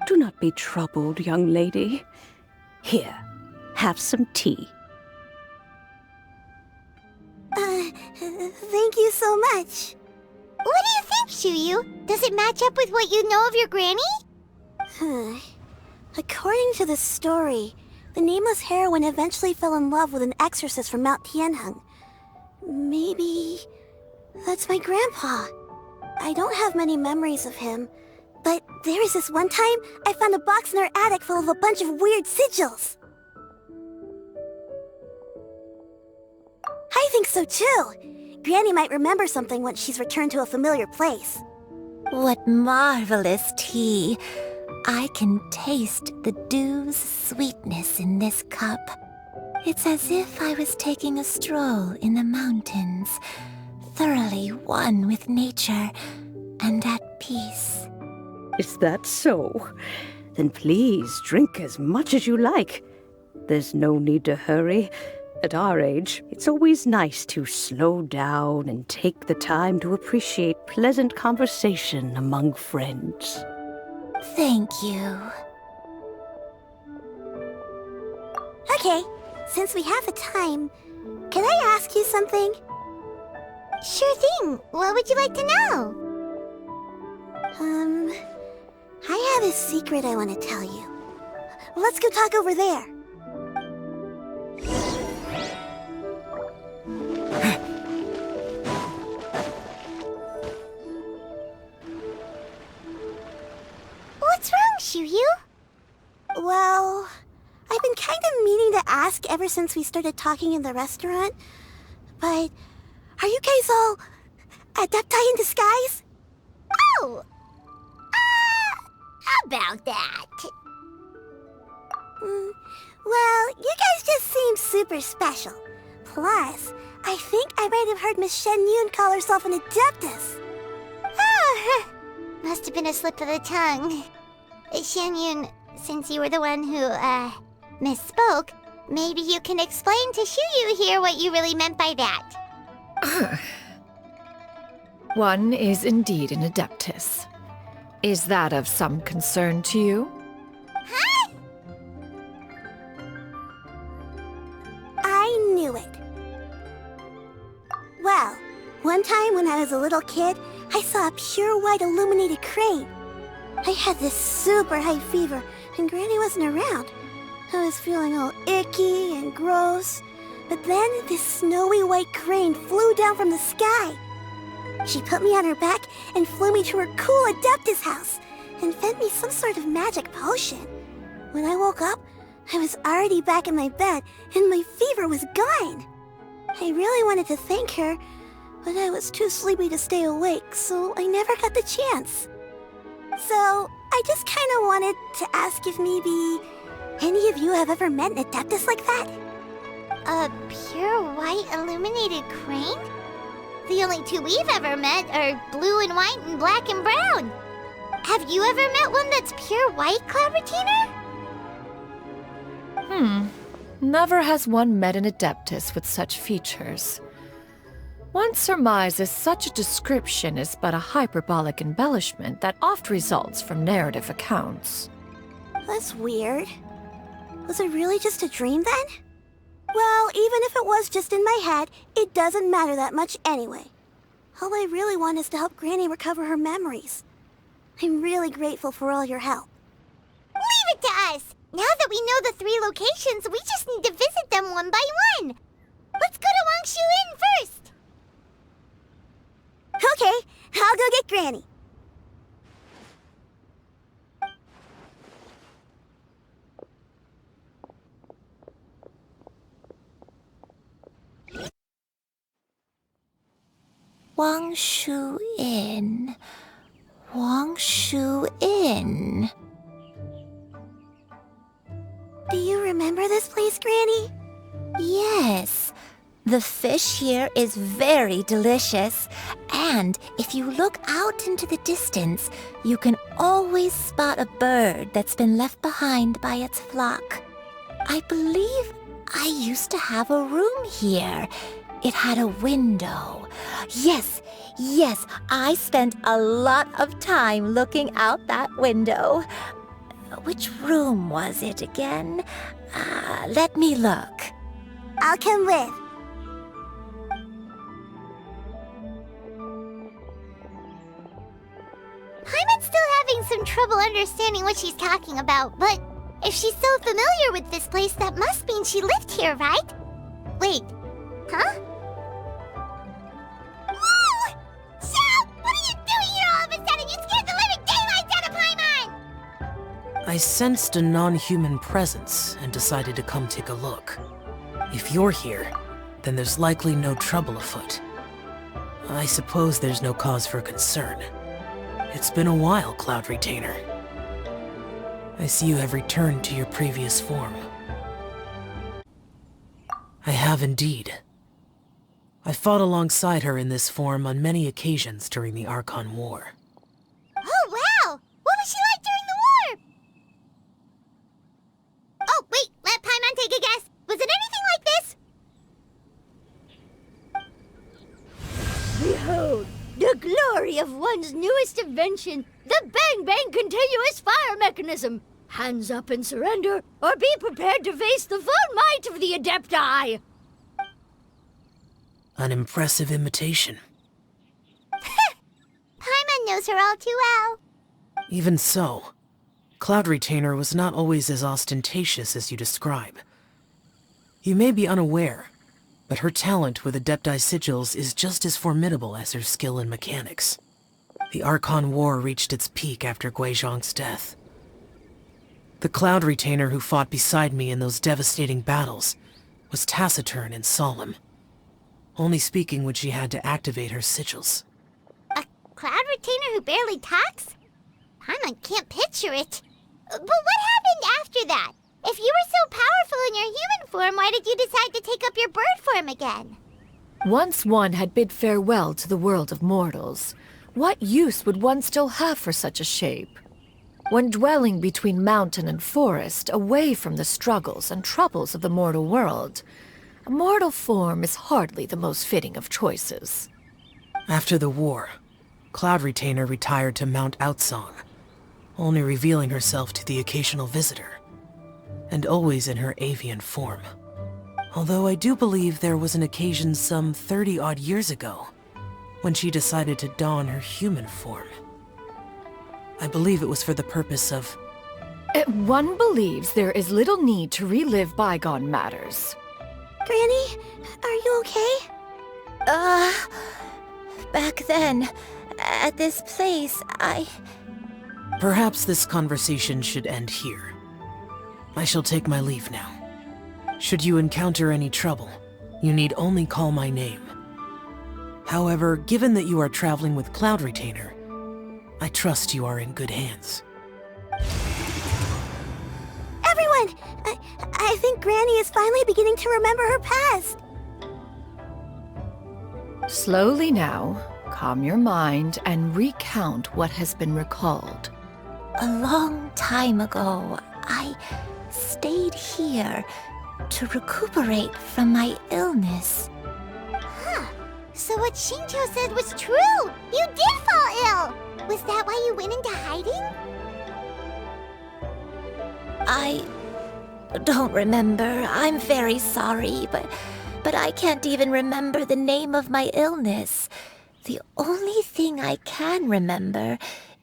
Do not be troubled, young lady. Here, have some tea. Thank you so much. What do you think, Chuyu? Does it match up with what you know of your granny? According to the story, the nameless heroine eventually fell in love with an exorcist from Mount Tianheng. Maybe that's my grandpa. I don't have many memories of him, but there was this one time I found a box in our attic full of a bunch of weird sigils. I think so too. Granny might remember something once she's returned to a familiar place. What marvelous tea. I can taste the dew's sweetness in this cup. It's as if I was taking a stroll in the mountains, thoroughly one with nature and at peace. Is that so? Then please drink as much as you like. There's no need to hurry. At our age, it's always nice to slow down and take the time to appreciate pleasant conversation among friends. Thank you. Okay, since we have the time, can I ask you something? Sure thing. What would you like to know? I have a secret I want to tell you. Let's go talk over there. What's wrong, Chuyu? Well, I've been kind of meaning to ask ask ever since we started talking in the restaurant, but are you guys all adepti in disguise? Oh! About that. Well, you guys just seem super special. Plus, I think I might have heard Miss Xianyun call herself an adeptus. Oh, must have been a slip of the tongue. Xianyun, since you were the one who, misspoke, maybe you can explain to Xiuyu here what you really meant by that. One is indeed an adeptus. Is that of some concern to you? Huh? I knew it. Well, one time when I was a little kid, I saw a pure white illuminated crane. I had this super high fever, and Granny wasn't around. I was feeling all icky and gross. But then this snowy white crane flew down from the sky. She put me on her back and flew me to her cool adeptus house and fed me some sort of magic potion. When I woke up, I was already back in my bed and my fever was gone. I really wanted to thank her, but I was too sleepy to stay awake, so I never got the chance. So, I just kind of wanted to ask if maybe any of you have ever met an adeptus like that? A pure white illuminated crane? The only two we've ever met are blue and white and black and brown. Have you ever met one that's pure white, Cloud Retainer? Never has one met an adeptus with such features. One surmises such a description is but a hyperbolic embellishment that oft results from narrative accounts. That's weird. Was it really just a dream then? Well, even if it was just in my head, it doesn't matter that much anyway. All I really want is to help Granny recover her memories. I'm really grateful for all your help. Leave it to us! Now that we know the 3 locations, we just need to visit them one by one. Let's go to Wangshu first. Okay, I'll go get Granny. Wangshu Inn. Wangshu Inn. Do you remember this place, Granny? Yes. The fish here is very delicious. And if you look out into the distance, you can always spot a bird that's been left behind by its flock. I believe I used to have a room here. It had a window. Yes, I spent a lot of time looking out that window. Which room was it again? Let me look. I'll come with. Paimon's still having some trouble understanding what she's talking about, but if she's so familiar with this place, that must mean she lived here, right? Wait, huh? Whoa! Shao! What are you doing here all of a sudden? You scared the living daylights out of Paimon! I sensed a non-human presence and decided to come take a look. If you're here, then there's likely no trouble afoot. I suppose there's no cause for concern. It's been a while, Cloud Retainer. I see you have returned to your previous form. I have indeed. I fought alongside her in this form on many occasions during the Archon War. Oh, wow! What was she like during the war? Oh, wait, let Paimon take a guess. Was it anything like this? Behold, the glory of one's newest invention, the Bang Bang Continuous Fire Mechanism. Hands up and surrender, or be prepared to face the full might of the Adepti. An impressive imitation. Paimon knows her all too well. Even so, Cloud Retainer was not always as ostentatious as you describe. You may be unaware, but her talent with Adepti sigils is just as formidable as her skill in mechanics. The Archon War reached its peak after Guizhong's death. The Cloud Retainer who fought beside me in those devastating battles was taciturn and solemn, only speaking when she had to activate her sigils. A cloud retainer who barely talks? Paimon can't picture it. But what happened after that? If you were so powerful in your human form, why did you decide to take up your bird form again? Once one had bid farewell to the world of mortals, what use would one still have for such a shape? When dwelling between mountain and forest, away from the struggles and troubles of the mortal world, a mortal form is hardly the most fitting of choices. After the war, Cloud Retainer retired to Mount Aocang, only revealing herself to the occasional visitor, and always in her avian form. Although I do believe there was an occasion some 30-odd years ago, when she decided to don her human form. I believe it was for the purpose of... One believes there is little need to relive bygone matters. Granny, are you okay? Back then, at this place, Perhaps this conversation should end here. I shall take my leave now. Should you encounter any trouble, you need only call my name. However, given that you are traveling with Cloud Retainer, I trust you are in good hands. Everyone! I think Granny is finally beginning to remember her past. Slowly now, calm your mind and recount what has been recalled. A long time ago, I stayed here to recuperate from my illness. Huh. So what Shinjo said was true! You did fall ill! Was that why you went into hiding? I don't remember. I'm very sorry, but I can't even remember the name of my illness. The only thing I can remember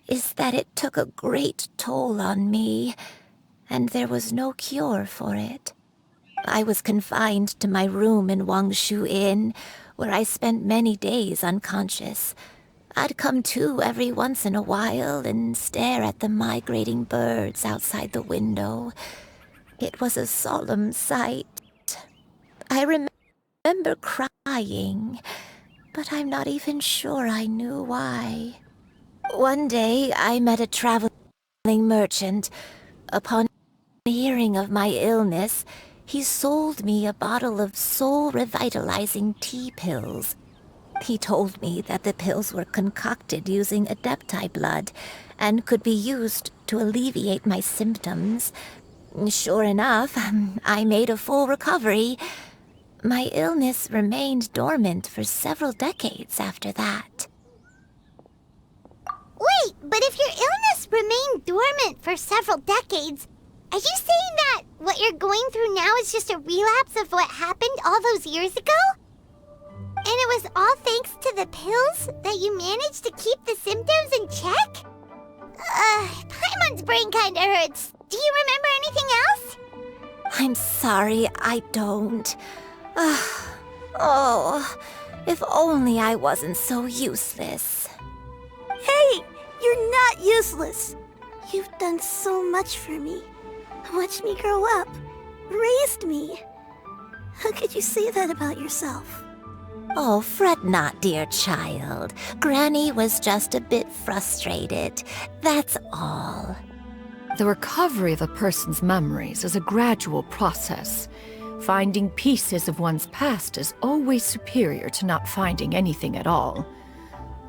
is that it took a great toll on me, and there was no cure for it. I was confined to my room in Wangshu Inn, where I spent many days unconscious. I'd come to every once in a while and stare at the migrating birds outside the window. It was a solemn sight. I remember crying, but I'm not even sure I knew why. One day, I met a traveling merchant. Upon hearing of my illness, he sold me a bottle of soul-revitalizing tea pills. He told me that the pills were concocted using adepti blood and could be used to alleviate my symptoms. Sure enough, I made a full recovery. My illness remained dormant for several decades after that. Wait, but if your illness remained dormant for several decades, are you saying that what you're going through now is just a relapse of what happened all those years ago? And it was all thanks to the pills that you managed to keep the symptoms in check? Paimon's brain kinda hurts. Do you remember anything else? I'm sorry, I don't. Oh, if only I wasn't so useless. Hey, you're not useless. You've done so much for me. Watched me grow up. Raised me. How could you say that about yourself? Oh, fret not, dear child. Granny was just a bit frustrated. That's all. The recovery of a person's memories is a gradual process. Finding pieces of one's past is always superior to not finding anything at all.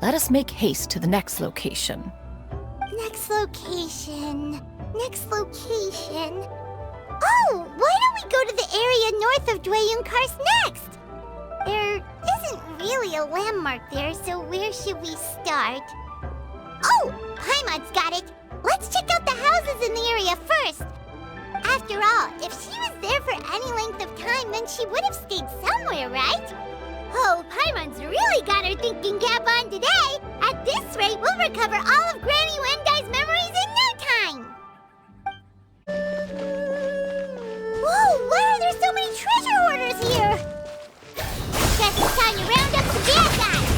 Let us make haste to the next location. Next location. Next location. Oh, why don't we go to the area north of Yuehai Karst next? There isn't really a landmark there, so where should we start? Oh, Paimon's got it. Let's check out the houses in the area first. After all, if she was there for any length of time, then she would have stayed somewhere, right? Oh, Paimon's really got her thinking cap on today. At this rate, we'll recover all of Granny Wendai's memories in no time. Whoa, why are there so many treasure hoarders here? Guess it's time to round up the bad guys.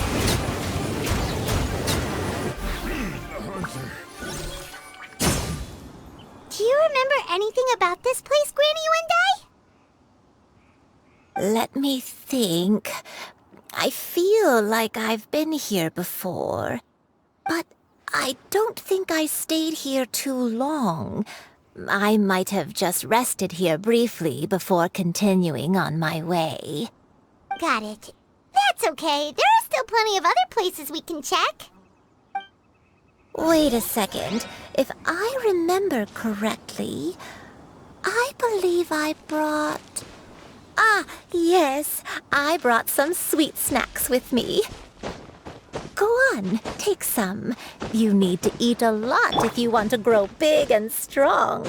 Do you remember anything about this place, Granny Wendai? Let me think. I feel like I've been here before, but I don't think I stayed here too long. I might have just rested here briefly before continuing on my way. Got it. That's okay. There are still plenty of other places we can check. Wait a second. If I remember correctly, I believe I brought... Ah, yes. I brought some sweet snacks with me. Go on, take some. You need to eat a lot if you want to grow big and strong.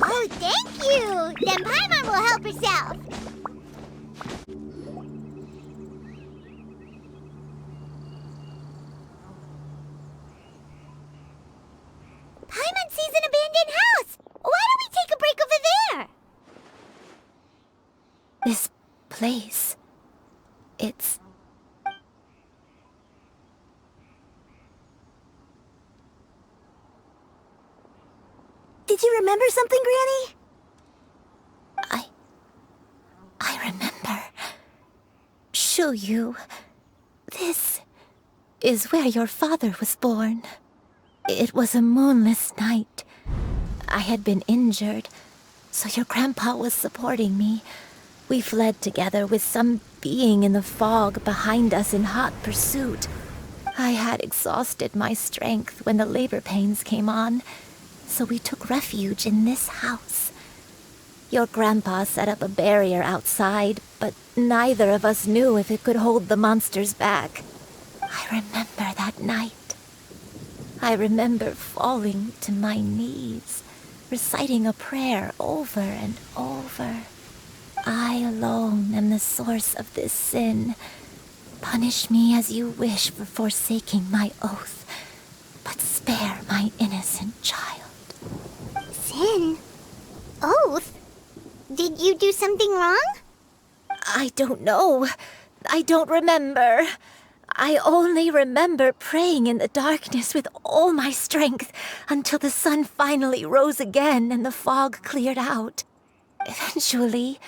Oh, thank you! Then Paimon will help herself. Paimon sees an abandoned house! Why don't we take a break over there? This place... it's... Did you remember something, Granny? I remember. Shuyu, this is where your father was born. It was a moonless night. I had been injured, so your grandpa was supporting me. We fled together with some being in the fog behind us in hot pursuit. I had exhausted my strength when the labor pains came on, so we took refuge in this house. Your grandpa set up a barrier outside, but neither of us knew if it could hold the monsters back. I remember that night. I remember falling to my knees, reciting a prayer over and over. I alone am the source of this sin. Punish me as you wish for forsaking my oath, but spare my innocent child. Sin? Oath? Did you do something wrong? I don't know. I don't remember. I only remember praying in the darkness with all my strength until the sun finally rose again and the fog cleared out. Eventually,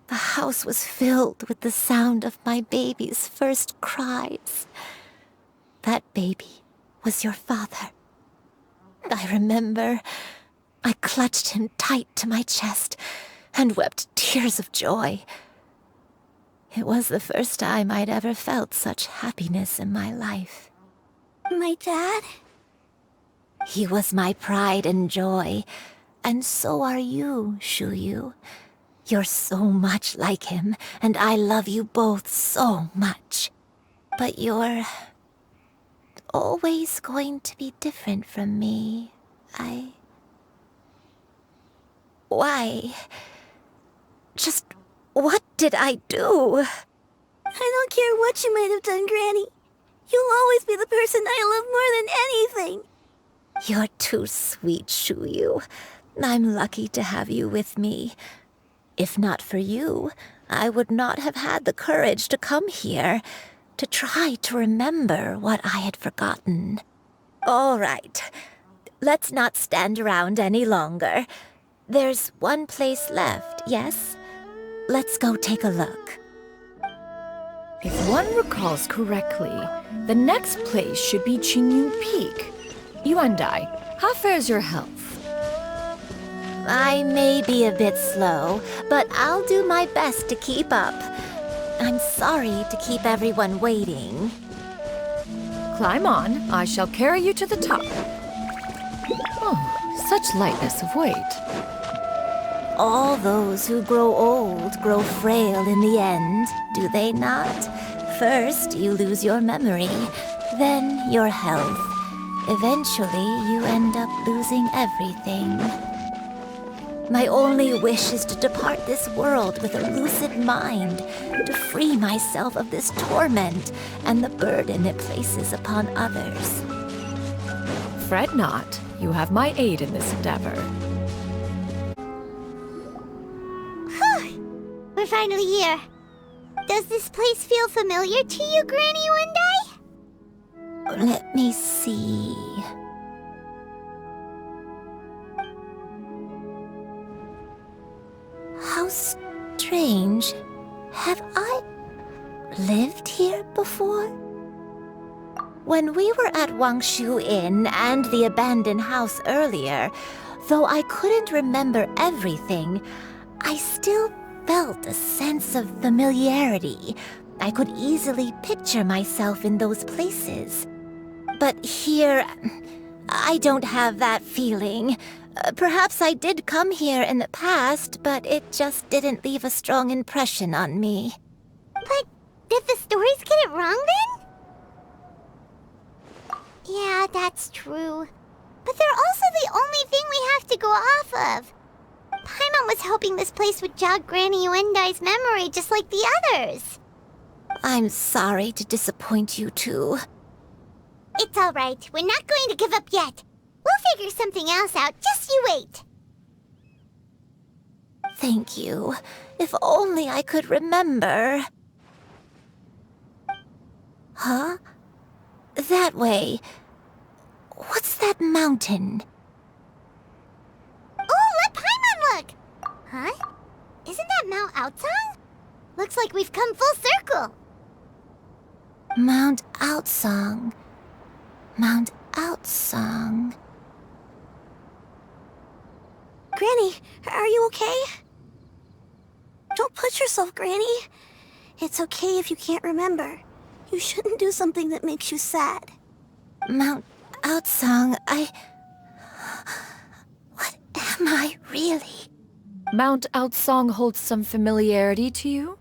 the house was filled with the sound of my baby's first cries. That baby was your father. I remember I clutched him tight to my chest and wept tears of joy. It was the first time I'd ever felt such happiness in my life. My dad? He was my pride and joy, and so are you, Shuyu. You're so much like him, and I love you both so much. But you're always going to be different from me. Why? Just what did I do? I don't care what you might have done, Granny. You'll always be the person I love more than anything. You're too sweet, Shuyu. I'm lucky to have you with me. If not for you, I would not have had the courage to come here, to try to remember what I had forgotten. All right, let's not stand around any longer. There's one place left, yes? Let's go take a look. If one recalls correctly, the next place should be Xianyun Peak. Yuandai, how fares your health? I may be a bit slow, but I'll do my best to keep up. I'm sorry to keep everyone waiting. Climb on. I shall carry you to the top. Oh, such lightness of weight. All those who grow old grow frail in the end, do they not? First, you lose your memory, then your health. Eventually, you end up losing everything. My only wish is to depart this world with a lucid mind, to free myself of this torment and the burden it places upon others. Fret not. You have my aid in this endeavor. We're finally here. Does this place feel familiar to you, Granny Yuandai? Let me see. How strange. before? When we were at Wangshu Inn and the abandoned house earlier, though I couldn't remember everything, I still felt a sense of familiarity. I could easily picture myself in those places. But here, I don't have that feeling. Perhaps I did come here in the past, but it just didn't leave a strong impression on me. But did the stories get it wrong then? Yeah, that's true. But they're also the only thing we have to go off of. Paimon was hoping this place would jog Granny Yuendai's memory just like the others. I'm sorry to disappoint you too. It's alright. We're not going to give up yet. We'll figure something else out. Just you wait. Thank you. If only I could remember. Huh? That way. What's that mountain? Oh, let Paimon look! Huh? Isn't that Mount Aocang? Looks like we've come full circle. Mount Aocang. Mount Aocang. Granny, are you okay? Don't push yourself, Granny. It's okay if you can't remember. You shouldn't do something that makes you sad. Mount Aocang, What am I really? Mount Aocang holds some familiarity to you?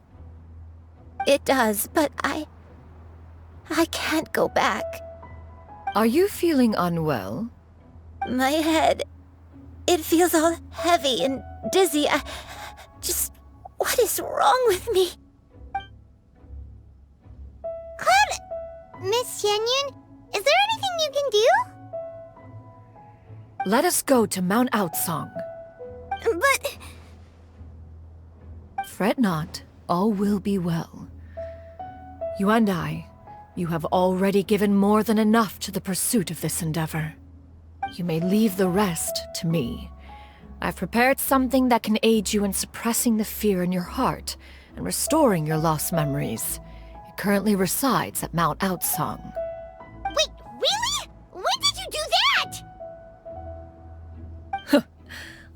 It does, but I can't go back. Are you feeling unwell? My head, it feels all heavy and dizzy. What is wrong with me? Miss Xianyun, is there anything you can do? Let us go to Mount Aocang. But... Fret not, all will be well. You and I, you have already given more than enough to the pursuit of this endeavor. You may leave the rest to me. I've prepared something that can aid you in suppressing the fear in your heart and restoring your lost memories. It currently resides at Mount Aocang. Wait, really? When did you do that?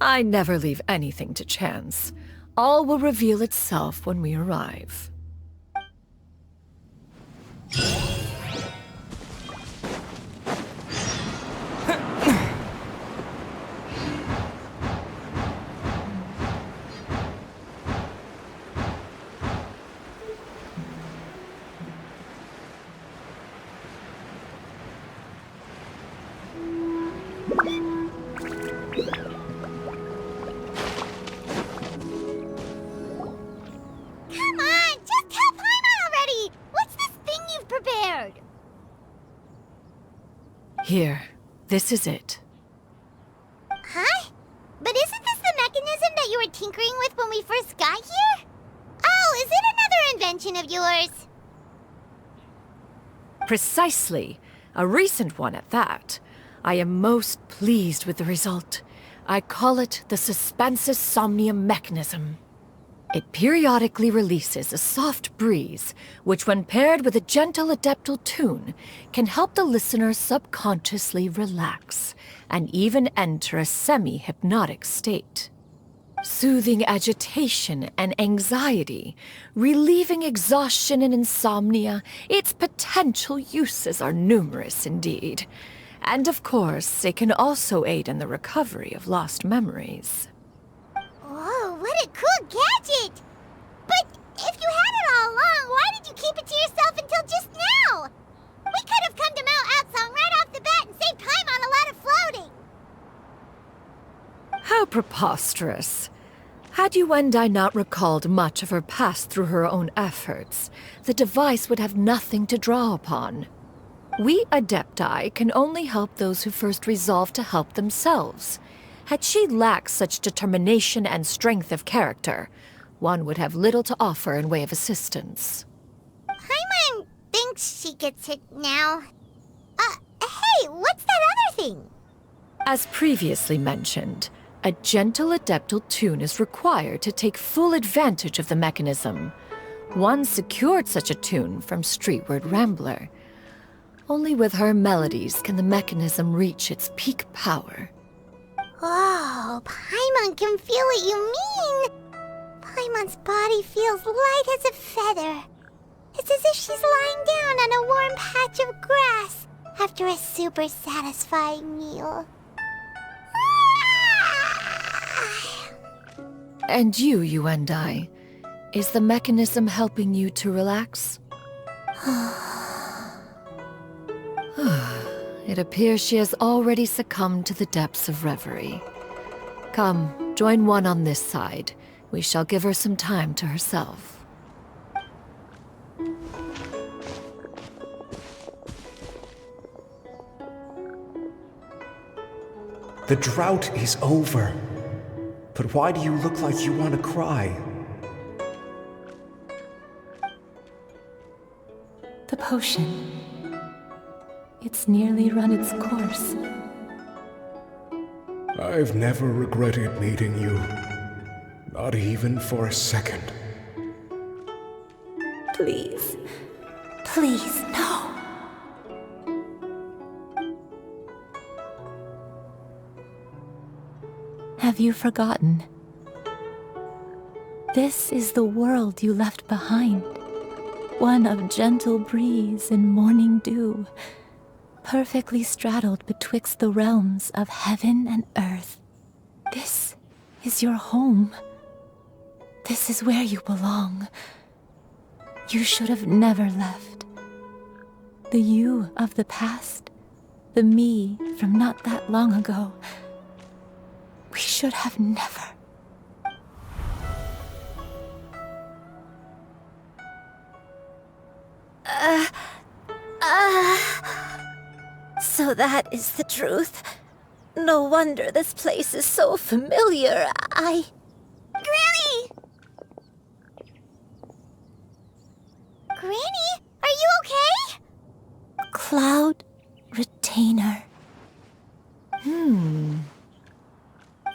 I never leave anything to chance. All will reveal itself when we arrive. Here, this is it. Huh? But isn't this the mechanism that you were tinkering with when we first got here? Oh, is it another invention of yours? Precisely. A recent one at that. I am most pleased with the result. I call it the Suspensus Somnium mechanism. It periodically releases a soft breeze, which when paired with a gentle adeptal tune, can help the listener subconsciously relax, and even enter a semi-hypnotic state. Soothing agitation and anxiety, relieving exhaustion and insomnia, its potential uses are numerous indeed. And of course, it can also aid in the recovery of lost memories. Whoa, what a cool gadget! But if you had it all along, why did you keep it to yourself until just now? We could have come to Mount Aocang right off the bat and saved Paimon a lot of floating! How preposterous. Had Yuendai not recalled much of her past through her own efforts, the device would have nothing to draw upon. We adepti can only help those who first resolve to help themselves. Had she lacked such determination and strength of character, one would have little to offer in way of assistance. Paimon thinks she gets it now. Hey, what's that other thing? As previously mentioned, a gentle adeptal tune is required to take full advantage of the mechanism. One secured such a tune from Streetward Rambler. Only with her melodies can the mechanism reach its peak power. Oh, Paimon can feel what you mean. Paimon's body feels light as a feather. It's as if she's lying down on a warm patch of grass after a super satisfying meal. And you and I, is the mechanism helping you to relax? It appears she has already succumbed to the depths of reverie. Come, join one on this side. We shall give her some time to herself. The drought is over. But why do you look like you want to cry? The potion. It's nearly run its course. I've never regretted meeting you. Not even for a second. Please. Please, no. Have you forgotten? This is the world you left behind. One of gentle breeze and morning dew, perfectly straddled betwixt the realms of heaven and earth. This is your home. This is where you belong. You should have never left. The you of the past, the me from not that long ago. We should have never. So that is the truth. No wonder this place is so familiar. Granny! Granny, are you okay? Cloud Retainer.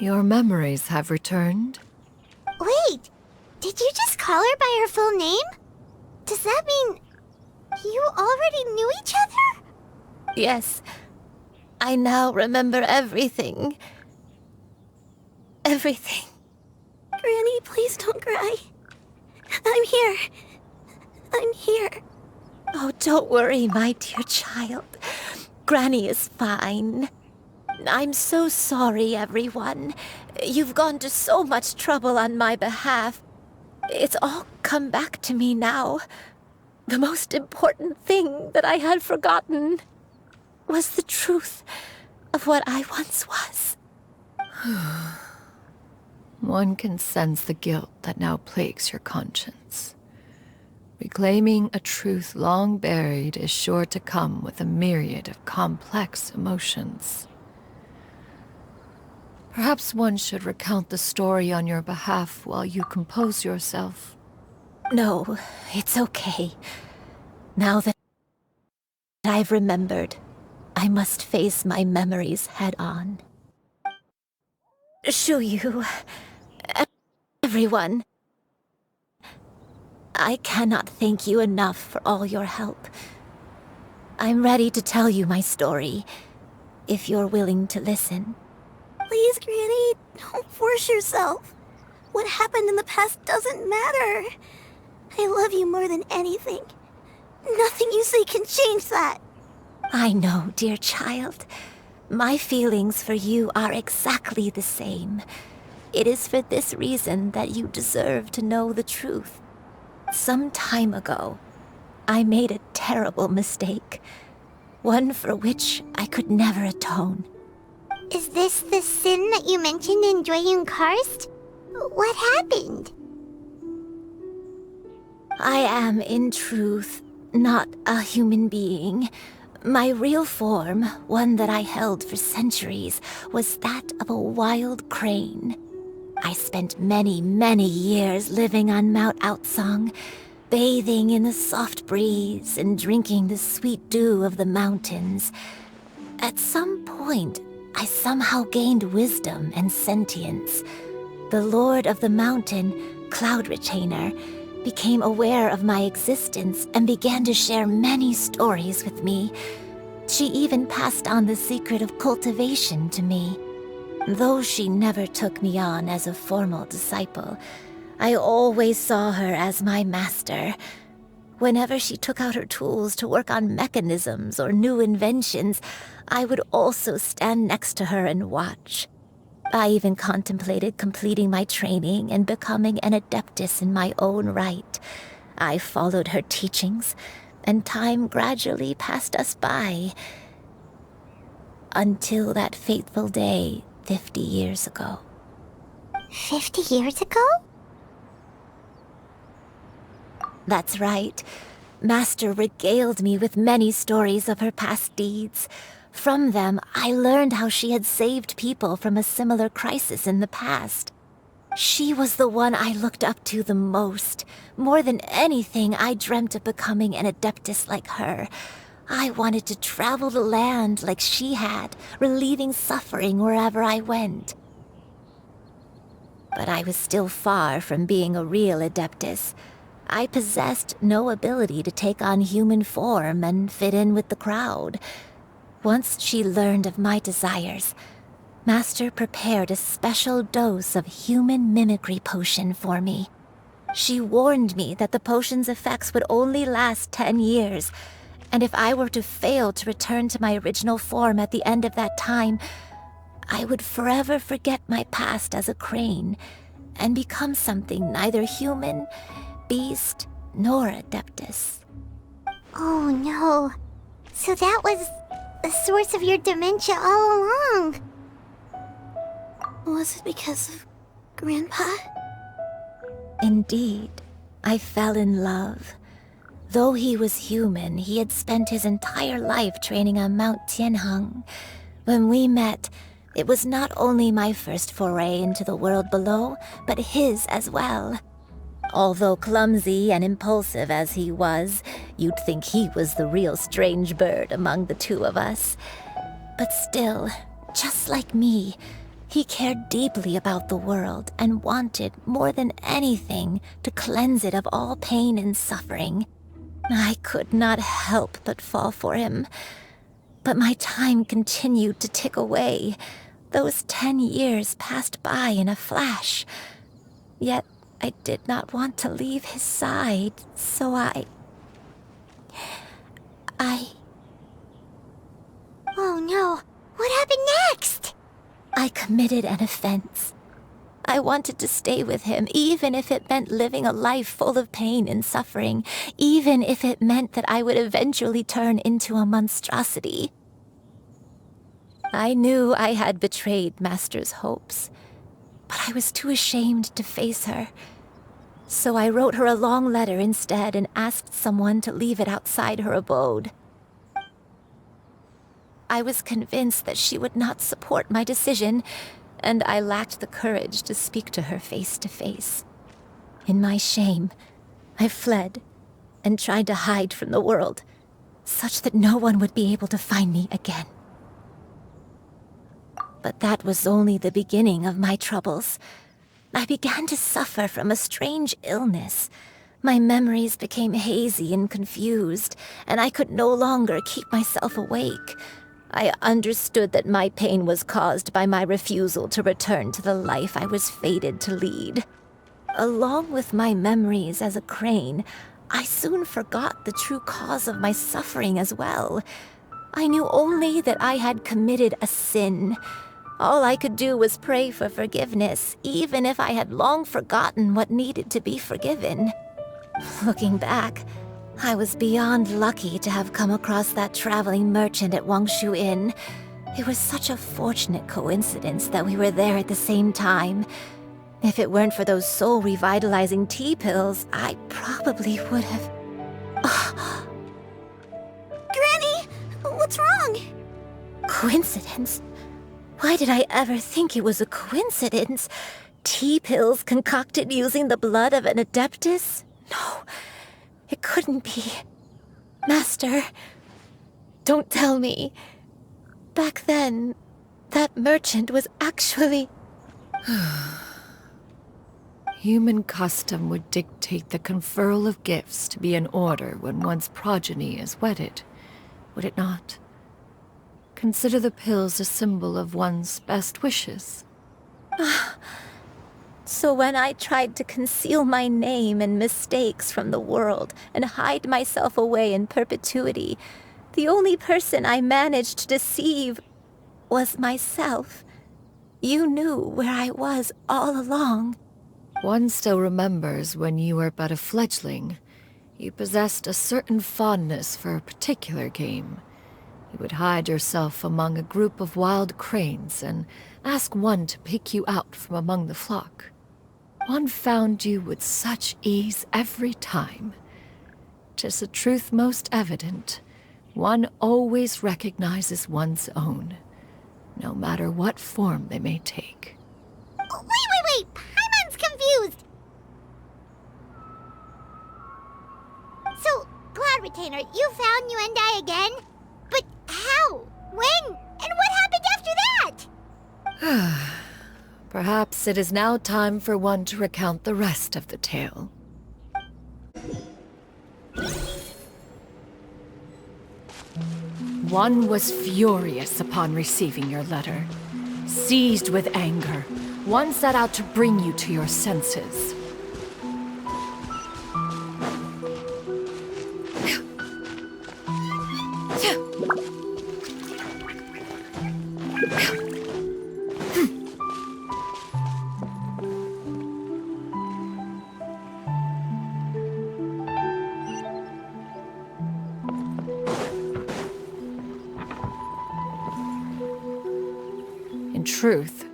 Your memories have returned? Wait, did you just call her by her full name? Does that mean you already knew each other? Yes. I now remember everything. Everything. Granny, please don't cry. I'm here. I'm here. Oh, don't worry, my dear child. Granny is fine. I'm so sorry, everyone. You've gone to so much trouble on my behalf. It's all come back to me now. The most important thing that I had forgotten was the truth of what I once was. One can sense the guilt that now plagues your conscience. Reclaiming a truth long buried is sure to come with a myriad of complex emotions. Perhaps one should recount the story on your behalf while you compose yourself. No, it's okay. Now that I've remembered, I must face my memories head on. Xianyun, everyone, I cannot thank you enough for all your help. I'm ready to tell you my story, if you're willing to listen. Please, Granny, don't force yourself. What happened in the past doesn't matter. I love you more than anything. Nothing you say can change that. I know, dear child. My feelings for you are exactly the same. It is for this reason that you deserve to know the truth. Some time ago, I made a terrible mistake. One for which I could never atone. Is this the sin that you mentioned in Jueyun Karst? What happened? I am, in truth, not a human being. My real form, one that I held for centuries, was that of a wild crane. I spent many, many years living on Mount Aocang, bathing in the soft breeze and drinking the sweet dew of the mountains. At some point, I somehow gained wisdom and sentience. The Lord of the Mountain, Cloud Retainer, became aware of my existence and began to share many stories with me. She even passed on the secret of cultivation to me. Though she never took me on as a formal disciple, I always saw her as my master. Whenever she took out her tools to work on mechanisms or new inventions, I would also stand next to her and watch. I even contemplated completing my training and becoming an adeptus in my own right. I followed her teachings, and time gradually passed us by. Until that fateful day 50 years ago. 50 years ago? That's right. Master regaled me with many stories of her past deeds. From them, I learned how she had saved people from a similar crisis in the past. She was the one I looked up to the most. More than anything, I dreamt of becoming an adeptus like her. I wanted to travel the land like she had, relieving suffering wherever I went. But I was still far from being a real adeptus. I possessed no ability to take on human form and fit in with the crowd. Once she learned of my desires, Master prepared a special dose of human mimicry potion for me. She warned me that the potion's effects would only last 10 years, and if I were to fail to return to my original form at the end of that time, I would forever forget my past as a crane and become something neither human, beast, nor adeptus. Oh no. So that was the source of your dementia all along. Was it because of Grandpa? Indeed, I fell in love. Though he was human, he had spent his entire life training on Mount Tianheng. When we met, it was not only my first foray into the world below, but his as well. Although clumsy and impulsive as he was, you'd think he was the real strange bird among the two of us. But still, just like me, he cared deeply about the world and wanted, more than anything, to cleanse it of all pain and suffering. I could not help but fall for him. But my time continued to tick away. Those 10 years passed by in a flash. Yet I did not want to leave his side, so I... Oh no, what happened next? I committed an offense. I wanted to stay with him, even if it meant living a life full of pain and suffering, even if it meant that I would eventually turn into a monstrosity. I knew I had betrayed Master's hopes, but I was too ashamed to face her. So I wrote her a long letter instead and asked someone to leave it outside her abode. I was convinced that she would not support my decision, and I lacked the courage to speak to her face to face. In my shame, I fled and tried to hide from the world, such that no one would be able to find me again. But that was only the beginning of my troubles. I began to suffer from a strange illness. My memories became hazy and confused, and I could no longer keep myself awake. I understood that my pain was caused by my refusal to return to the life I was fated to lead. Along with my memories as a crane, I soon forgot the true cause of my suffering as well. I knew only that I had committed a sin. All I could do was pray for forgiveness, even if I had long forgotten what needed to be forgiven. Looking back, I was beyond lucky to have come across that traveling merchant at Wangshu Inn. It was such a fortunate coincidence that we were there at the same time. If it weren't for those soul-revitalizing tea pills, I probably would have... Granny! What's wrong? Coincidence? Why did I ever think it was a coincidence? Tea pills concocted using the blood of an adeptus? No, it couldn't be. Master, don't tell me. Back then, that merchant was actually... Human custom would dictate the conferral of gifts to be in order when one's progeny is wedded, would it not? Consider the pills a symbol of one's best wishes. So when I tried to conceal my name and mistakes from the world and hide myself away in perpetuity, the only person I managed to deceive was myself. You knew where I was all along. One still remembers when you were but a fledgling. You possessed a certain fondness for a particular game. You would hide yourself among a group of wild cranes and ask one to pick you out from among the flock. One found you with such ease every time. 'Tis a truth most evident. One always recognizes one's own, no matter what form they may take. Wait! Paimon's confused! So, Cloud Retainer, you found Yuendai again? But how? When? And what happened after that? Perhaps it is now time for one to recount the rest of the tale. One was furious upon receiving your letter. Seized with anger, one set out to bring you to your senses. In truth,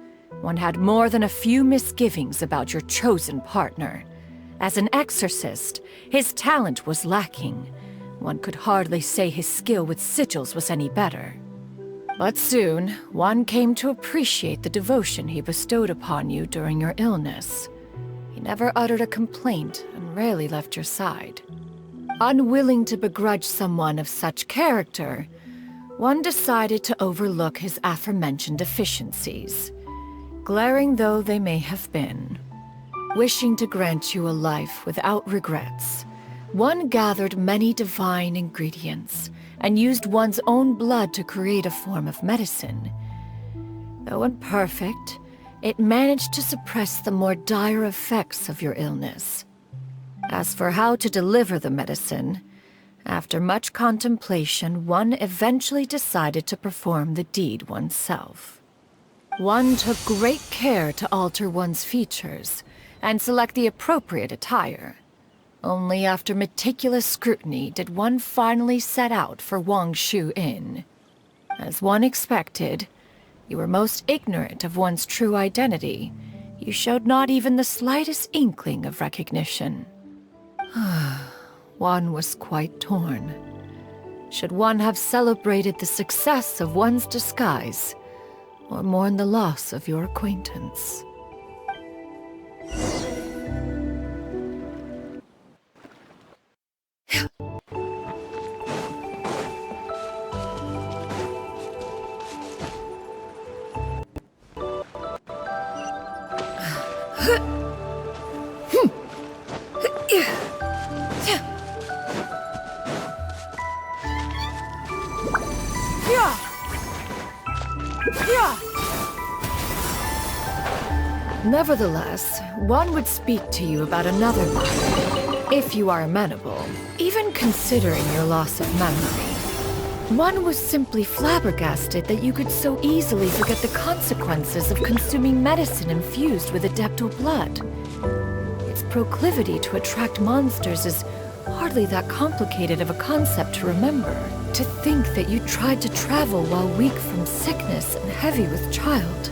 one had more than a few misgivings about your chosen partner. As an exorcist, his talent was lacking. One could hardly say his skill with sigils was any better. But soon, one came to appreciate the devotion he bestowed upon you during your illness. He never uttered a complaint and rarely left your side. Unwilling to begrudge someone of such character, one decided to overlook his aforementioned deficiencies, glaring though they may have been. Wishing to grant you a life without regrets, one gathered many divine ingredients and used one's own blood to create a form of medicine. Though imperfect, it managed to suppress the more dire effects of your illness. As for how to deliver the medicine, after much contemplation, one eventually decided to perform the deed oneself. One took great care to alter one's features and select the appropriate attire. Only after meticulous scrutiny did one finally set out for Wangshu Inn. As one expected, you were most ignorant of one's true identity. You showed not even the slightest inkling of recognition. One was quite torn. Should one have celebrated the success of one's disguise, or mourn the loss of your acquaintance? Nevertheless, one would speak to you about another matter, if you are amenable, even considering your loss of memory. One was simply flabbergasted that you could so easily forget the consequences of consuming medicine infused with adeptal blood. Its proclivity to attract monsters is hardly that complicated of a concept to remember. To think that you tried to travel while weak from sickness and heavy with child.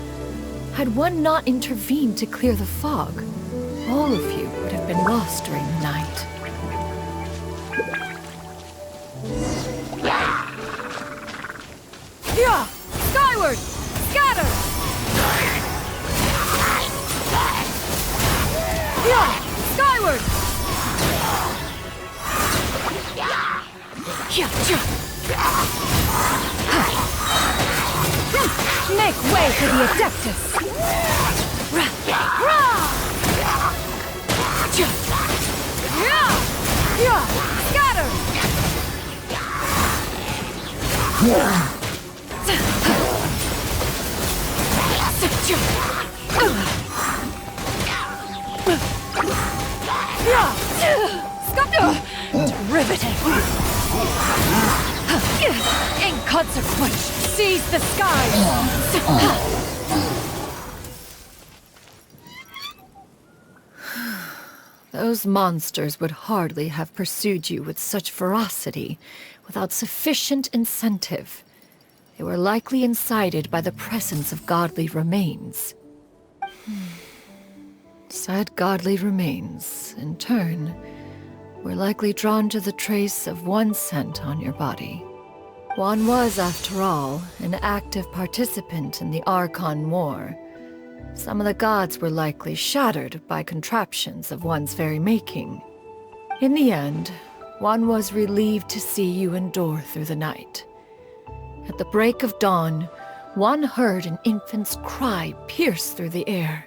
Had one not intervened to clear the fog, all of you would have been lost during the night. Yeah! Skyward! Scatter! Yeah! Skyward! Make way for the Adeptus! Derivative! Inconsequent! Seize the skies! Those monsters would hardly have pursued you with such ferocity without sufficient incentive. They were likely incited by the presence of godly remains. Said godly remains, in turn, were likely drawn to the trace of one scent on your body. One was, after all, an active participant in the Archon War. Some of the gods were likely shattered by contraptions of one's very making. In the end, one was relieved to see you endure through the night. At the break of dawn, one heard an infant's cry pierce through the air,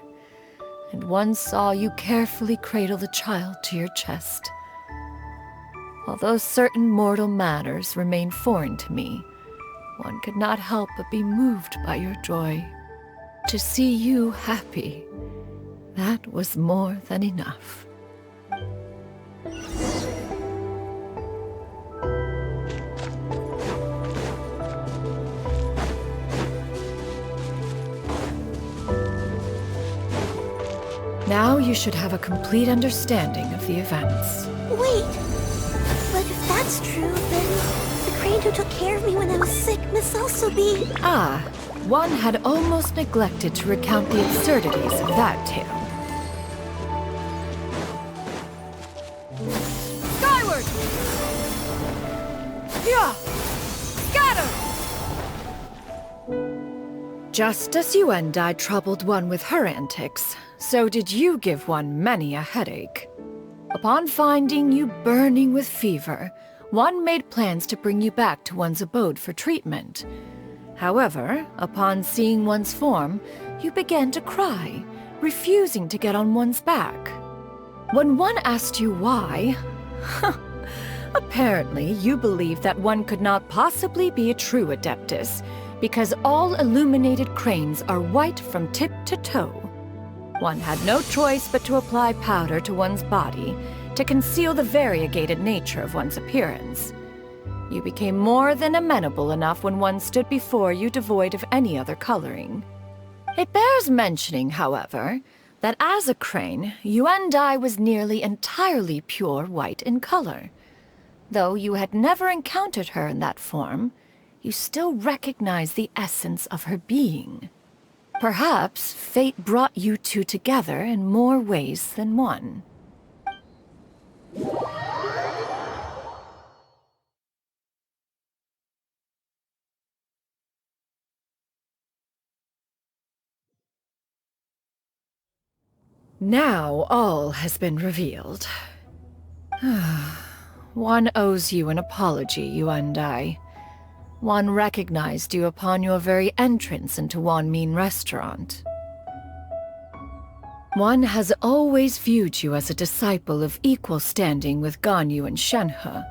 and one saw you carefully cradle the child to your chest. Although certain mortal matters remain foreign to me, one could not help but be moved by your joy. To see you happy, that was more than enough. Now you should have a complete understanding of the events. Wait! But if that's true, then the crane who took care of me when I was sick must also be... Ah, one had almost neglected to recount the absurdities of that tale. Skyward! Yeah! Scatter! Just as Yuendai troubled one with her antics, so did you give one many a headache. Upon finding you burning with fever, one made plans to bring you back to one's abode for treatment. However, upon seeing one's form, you began to cry, refusing to get on one's back. When one asked you why, apparently you believed that one could not possibly be a true adeptus, because all illuminated cranes are white from tip to toe. One had no choice but to apply powder to one's body to conceal the variegated nature of one's appearance. You became more than amenable enough when one stood before you devoid of any other coloring. It bears mentioning, however, that as a crane, Yuendai was nearly entirely pure white in color. Though you had never encountered her in that form, you still recognized the essence of her being. Perhaps fate brought you two together in more ways than one. Now all has been revealed. One owes you an apology, Yuendai. One recognized you upon your very entrance into Wanmin Restaurant. One has always viewed you as a disciple of equal standing with Ganyu and Shenhe.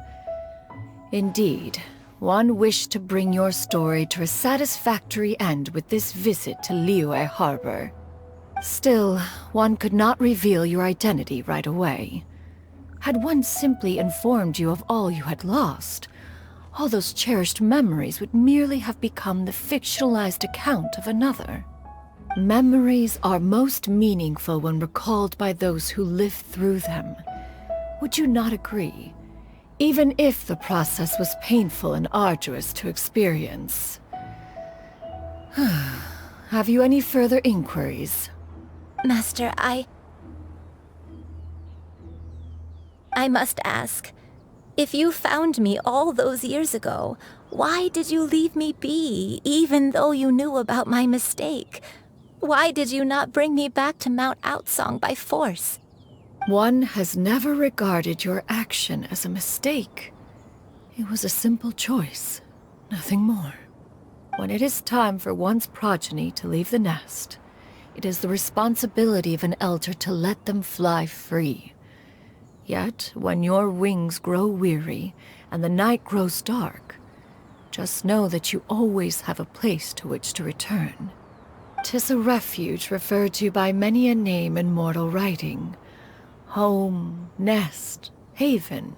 Indeed, one wished to bring your story to a satisfactory end with this visit to Liyue Harbor. Still, one could not reveal your identity right away. Had one simply informed you of all you had lost, all those cherished memories would merely have become the fictionalized account of another. Memories are most meaningful when recalled by those who lived through them. Would you not agree? Even if the process was painful and arduous to experience. Have you any further inquiries? Master, I must ask. If you found me all those years ago, why did you leave me be, even though you knew about my mistake? Why did you not bring me back to Mount Aocang by force? One has never regarded your action as a mistake. It was a simple choice, nothing more. When it is time for one's progeny to leave the nest, it is the responsibility of an elder to let them fly free. Yet, when your wings grow weary and the night grows dark, Just know that you always have a place to which to return. 'Tis a refuge referred to by many a name in mortal writing. Home, nest, haven.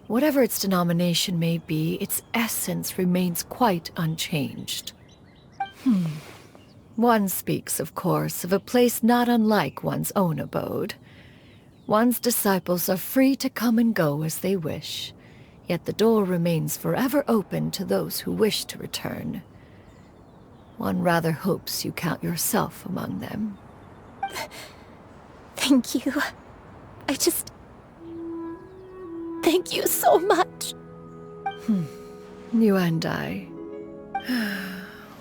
Whatever its denomination may be, its essence remains quite unchanged. One speaks, of course, of a place not unlike one's own abode. One's disciples are free to come and go as they wish, yet the door remains forever open to those who wish to return. One rather hopes you count yourself among them. Thank you. Thank you so much. You and I.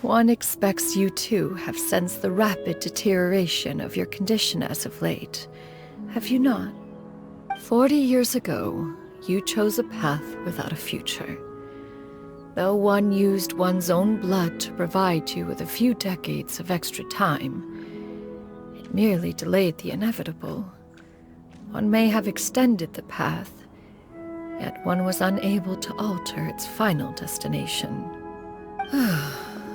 One expects you too have sensed the rapid deterioration of your condition as of late. Have you not? 40 years ago, you chose a path without a future. Though one used one's own blood to provide you with a few decades of extra time, it merely delayed the inevitable. One may have extended the path, yet one was unable to alter its final destination.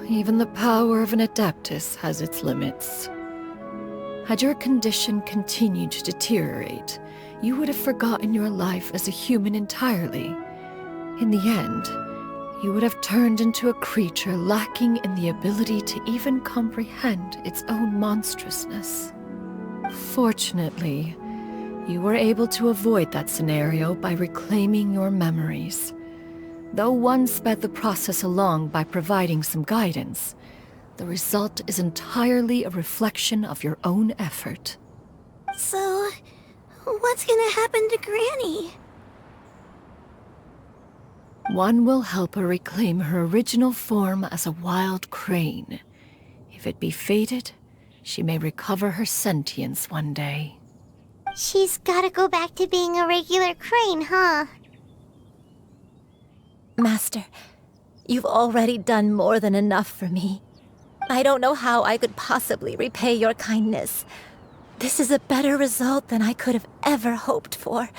Even the power of an adeptus has its limits. Had your condition continued to deteriorate, you would have forgotten your life as a human entirely. In the end, you would have turned into a creature lacking in the ability to even comprehend its own monstrousness. Fortunately, you were able to avoid that scenario by reclaiming your memories. Though one sped the process along by providing some guidance, the result is entirely a reflection of your own effort. So, what's gonna happen to Granny? One will help her reclaim her original form as a wild crane. If it be fated, she may recover her sentience one day. She's gotta go back to being a regular crane, huh? Master, you've already done more than enough for me. I don't know how I could possibly repay your kindness. This is a better result than I could have ever hoped for.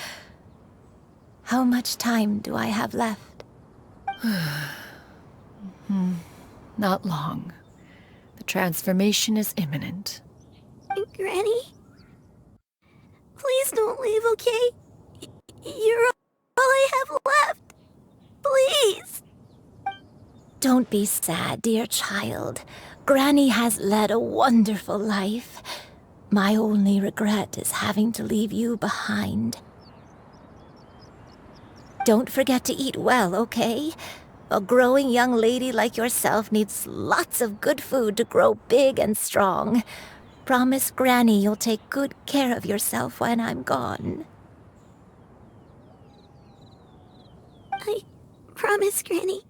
How much time do I have left? Not long. The transformation is imminent. Granny? Please don't leave, okay? You're all I have left. Please! Don't be sad, dear child. Granny has led a wonderful life. My only regret is having to leave you behind. Don't forget to eat well, okay? A growing young lady like yourself needs lots of good food to grow big and strong. Promise Granny you'll take good care of yourself when I'm gone. I promise, Granny.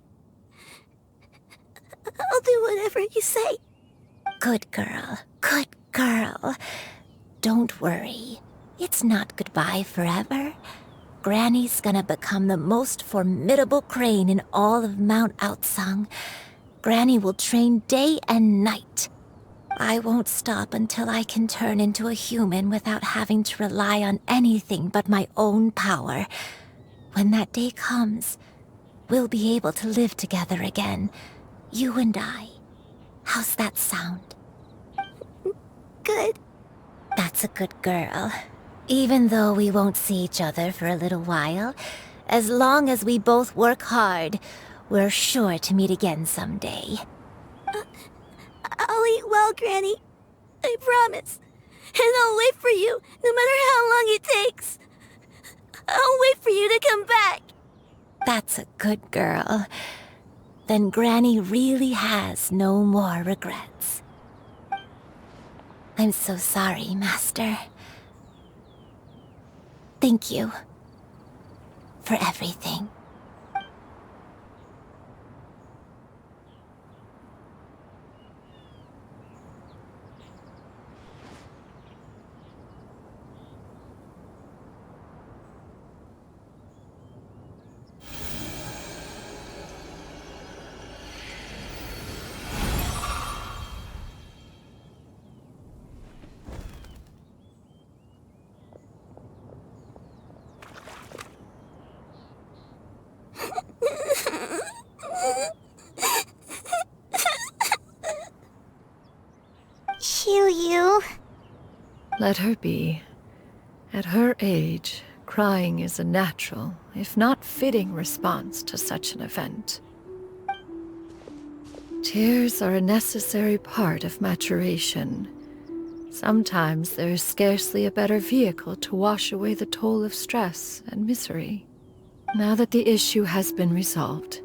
I'll do whatever you say. Good girl, good girl. Don't worry. It's not goodbye forever. Granny's gonna become the most formidable crane in all of Mount Aocang. Granny will train day and night. I won't stop until I can turn into a human without having to rely on anything but my own power. When that day comes, we'll be able to live together again. You and I. How's that sound? Good. That's a good girl. Even though we won't see each other for a little while, as long as we both work hard, we're sure to meet again someday. I'll eat well, Granny. I promise. And I'll wait for you, no matter how long it takes. I'll wait for you to come back. That's a good girl. Then Granny really has no more regrets. I'm so sorry, Master. Thank you for everything. Xiu. Let her be. At her age, crying is a natural, if not fitting, response to such an event. Tears are a necessary part of maturation. Sometimes there is scarcely a better vehicle to wash away the toll of stress and misery. Now that the issue has been resolved,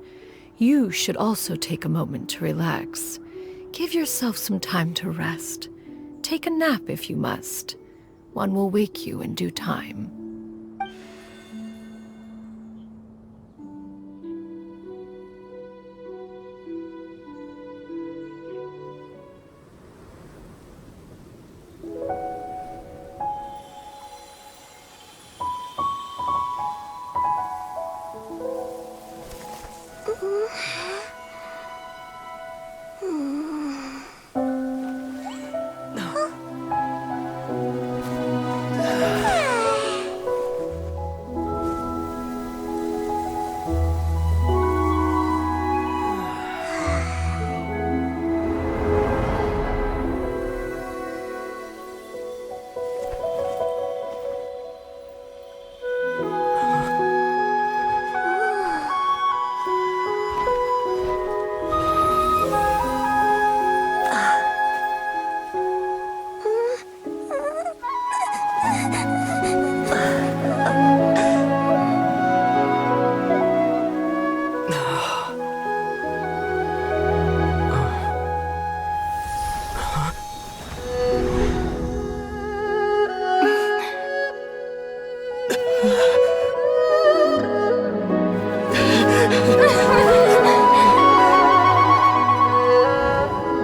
you should also take a moment to relax. Give yourself some time to rest. Take a nap if you must. One will wake you in due time.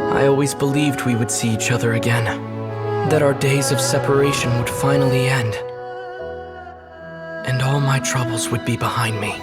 I always believed we would see each other again, that our days of separation would finally end, and all my troubles would be behind me.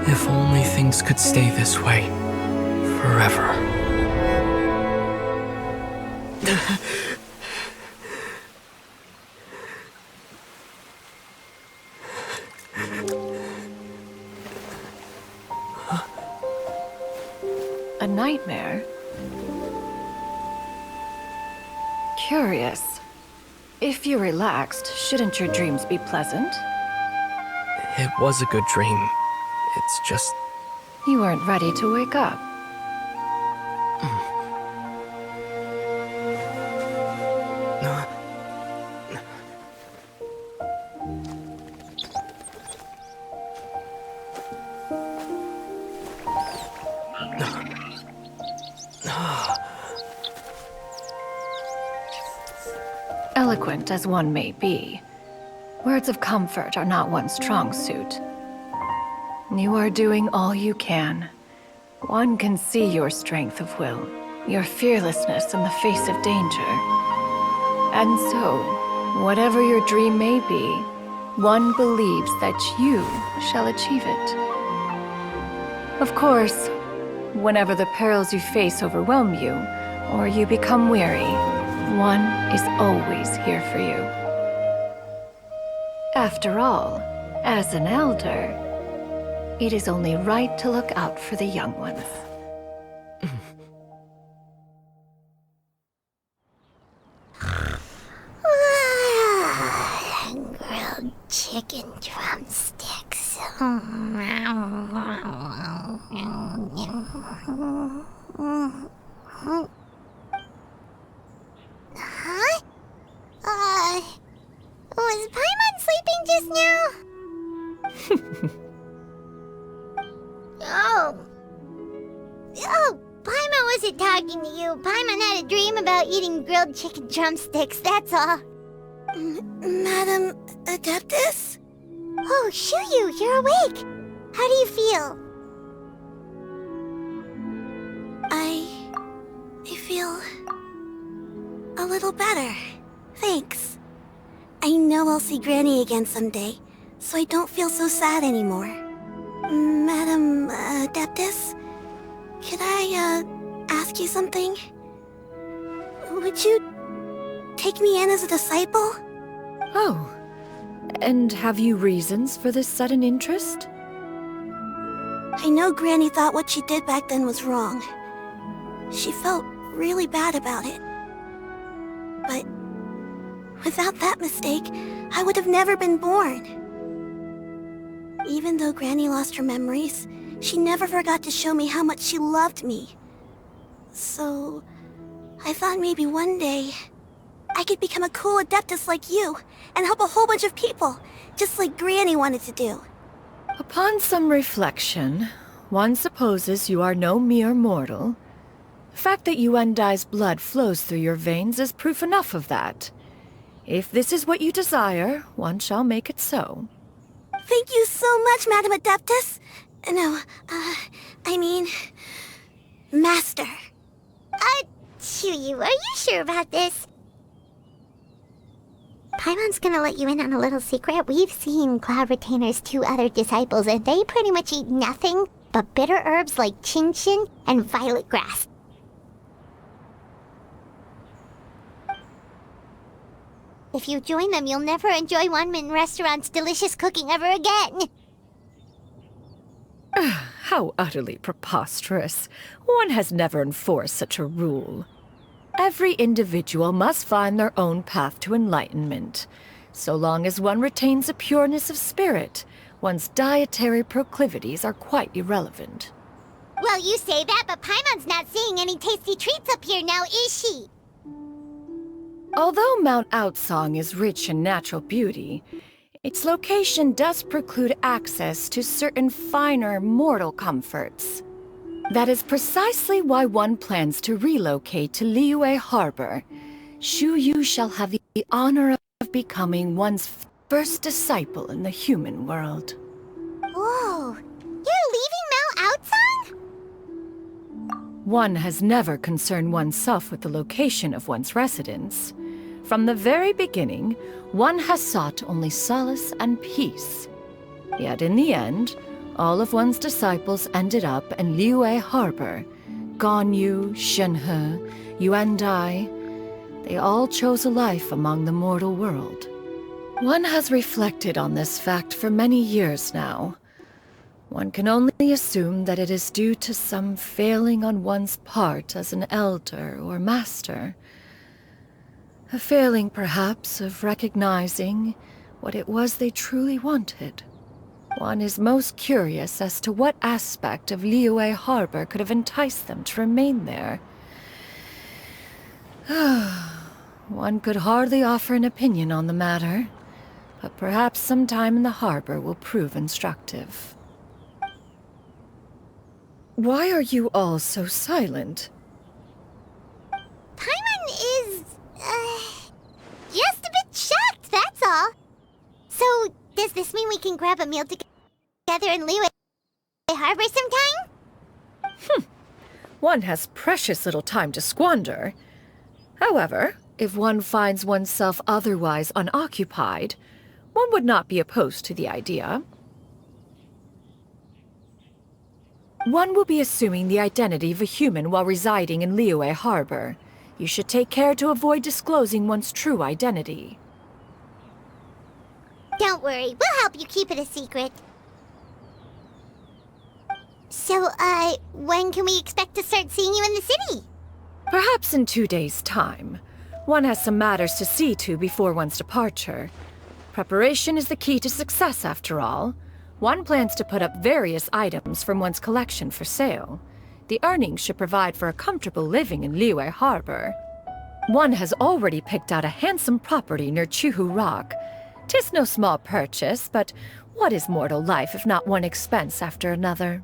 If only things could stay this way forever. A nightmare? Curious. If you're relaxed, shouldn't your dreams be pleasant? It was a good dream. It's just... You weren't ready to wake up. Eloquent as one may be, words of comfort are not one's strong suit. You are doing all you can. One can see your strength of will, your fearlessness in the face of danger. And so, whatever your dream may be, one believes that you shall achieve it. Of course, whenever the perils you face overwhelm you, or you become weary, one is always here for you. After all, as an elder, it is only right to look out for the young ones. Grilled chicken drumsticks. Huh? Was Paimon sleeping just now? Oh, Paimon wasn't talking to you. Paimon had a dream about eating grilled chicken drumsticks, that's all. Madam Adeptus? Oh, Xianyun, you're awake. How do you feel? I feel a little better. Thanks. I know I'll see Granny again someday, so I don't feel so sad anymore. Madam Adeptus, could I ask you something? Would you take me in as a disciple? Oh, and have you reasons for this sudden interest? I know Granny thought what she did back then was wrong. She felt really bad about it. But without that mistake, I would have never been born. Even though Granny lost her memories, she never forgot to show me how much she loved me. So, I thought maybe one day I could become a cool Adeptus like you and help a whole bunch of people, just like Granny wanted to do. Upon some reflection, one supposes you are no mere mortal. The fact that Yuendai's blood flows through your veins is proof enough of that. If this is what you desire, one shall make it so. Thank you so much, Madam Adeptus. No, I mean... Master. Xianyun, are you sure about this? Paimon's gonna let you in on a little secret. We've seen Cloud Retainer's 2 other disciples, and they pretty much eat nothing but bitter herbs like GENSHIN and violet grass. If you join them, you'll never enjoy Wanmin Restaurant's delicious cooking ever again. How utterly preposterous. One has never enforced such a rule. Every individual must find their own path to enlightenment. So long as one retains a pureness of spirit, one's dietary proclivities are quite irrelevant. Well, you say that, but Paimon's not seeing any tasty treats up here now, is she? Although Mount Aocang is rich in natural beauty, its location does preclude access to certain finer mortal comforts. That is precisely why one plans to relocate to Liyue Harbor. Shu Yu shall have the honor of becoming one's first disciple in the human world. Whoa! You're leaving Mount Aocang? One has never concerned oneself with the location of one's residence. From the very beginning, one has sought only solace and peace. Yet in the end, all of one's disciples ended up in Liyue Harbor. Ganyu, Shenhe, Yuendai. They all chose a life among the mortal world. One has reflected on this fact for many years now. One can only assume that it is due to some failing on one's part as an elder or master. A failing, perhaps, of recognizing what it was they truly wanted. One is most curious as to what aspect of Liyue Harbor could have enticed them to remain there. One could hardly offer an opinion on the matter, but perhaps some time in the harbor will prove instructive. Why are you all so silent? Paimon is... just a bit shocked, that's all. So, does this mean we can grab a meal together in Liyue Harbor sometime? One has precious little time to squander. However, if one finds oneself otherwise unoccupied, one would not be opposed to the idea. One will be assuming the identity of a human while residing in Liyue Harbor. You should take care to avoid disclosing one's true identity. Don't worry, we'll help you keep it a secret. So, when can we expect to start seeing you in the city? Perhaps in 2 days' time. One has some matters to see to before one's departure. Preparation is the key to success, after all. One plans to put up various items from one's collection for sale. The earnings should provide for a comfortable living in Liyue Harbor. One has already picked out a handsome property near Chuhu Rock. 'Tis no small purchase, but what is mortal life if not one expense after another?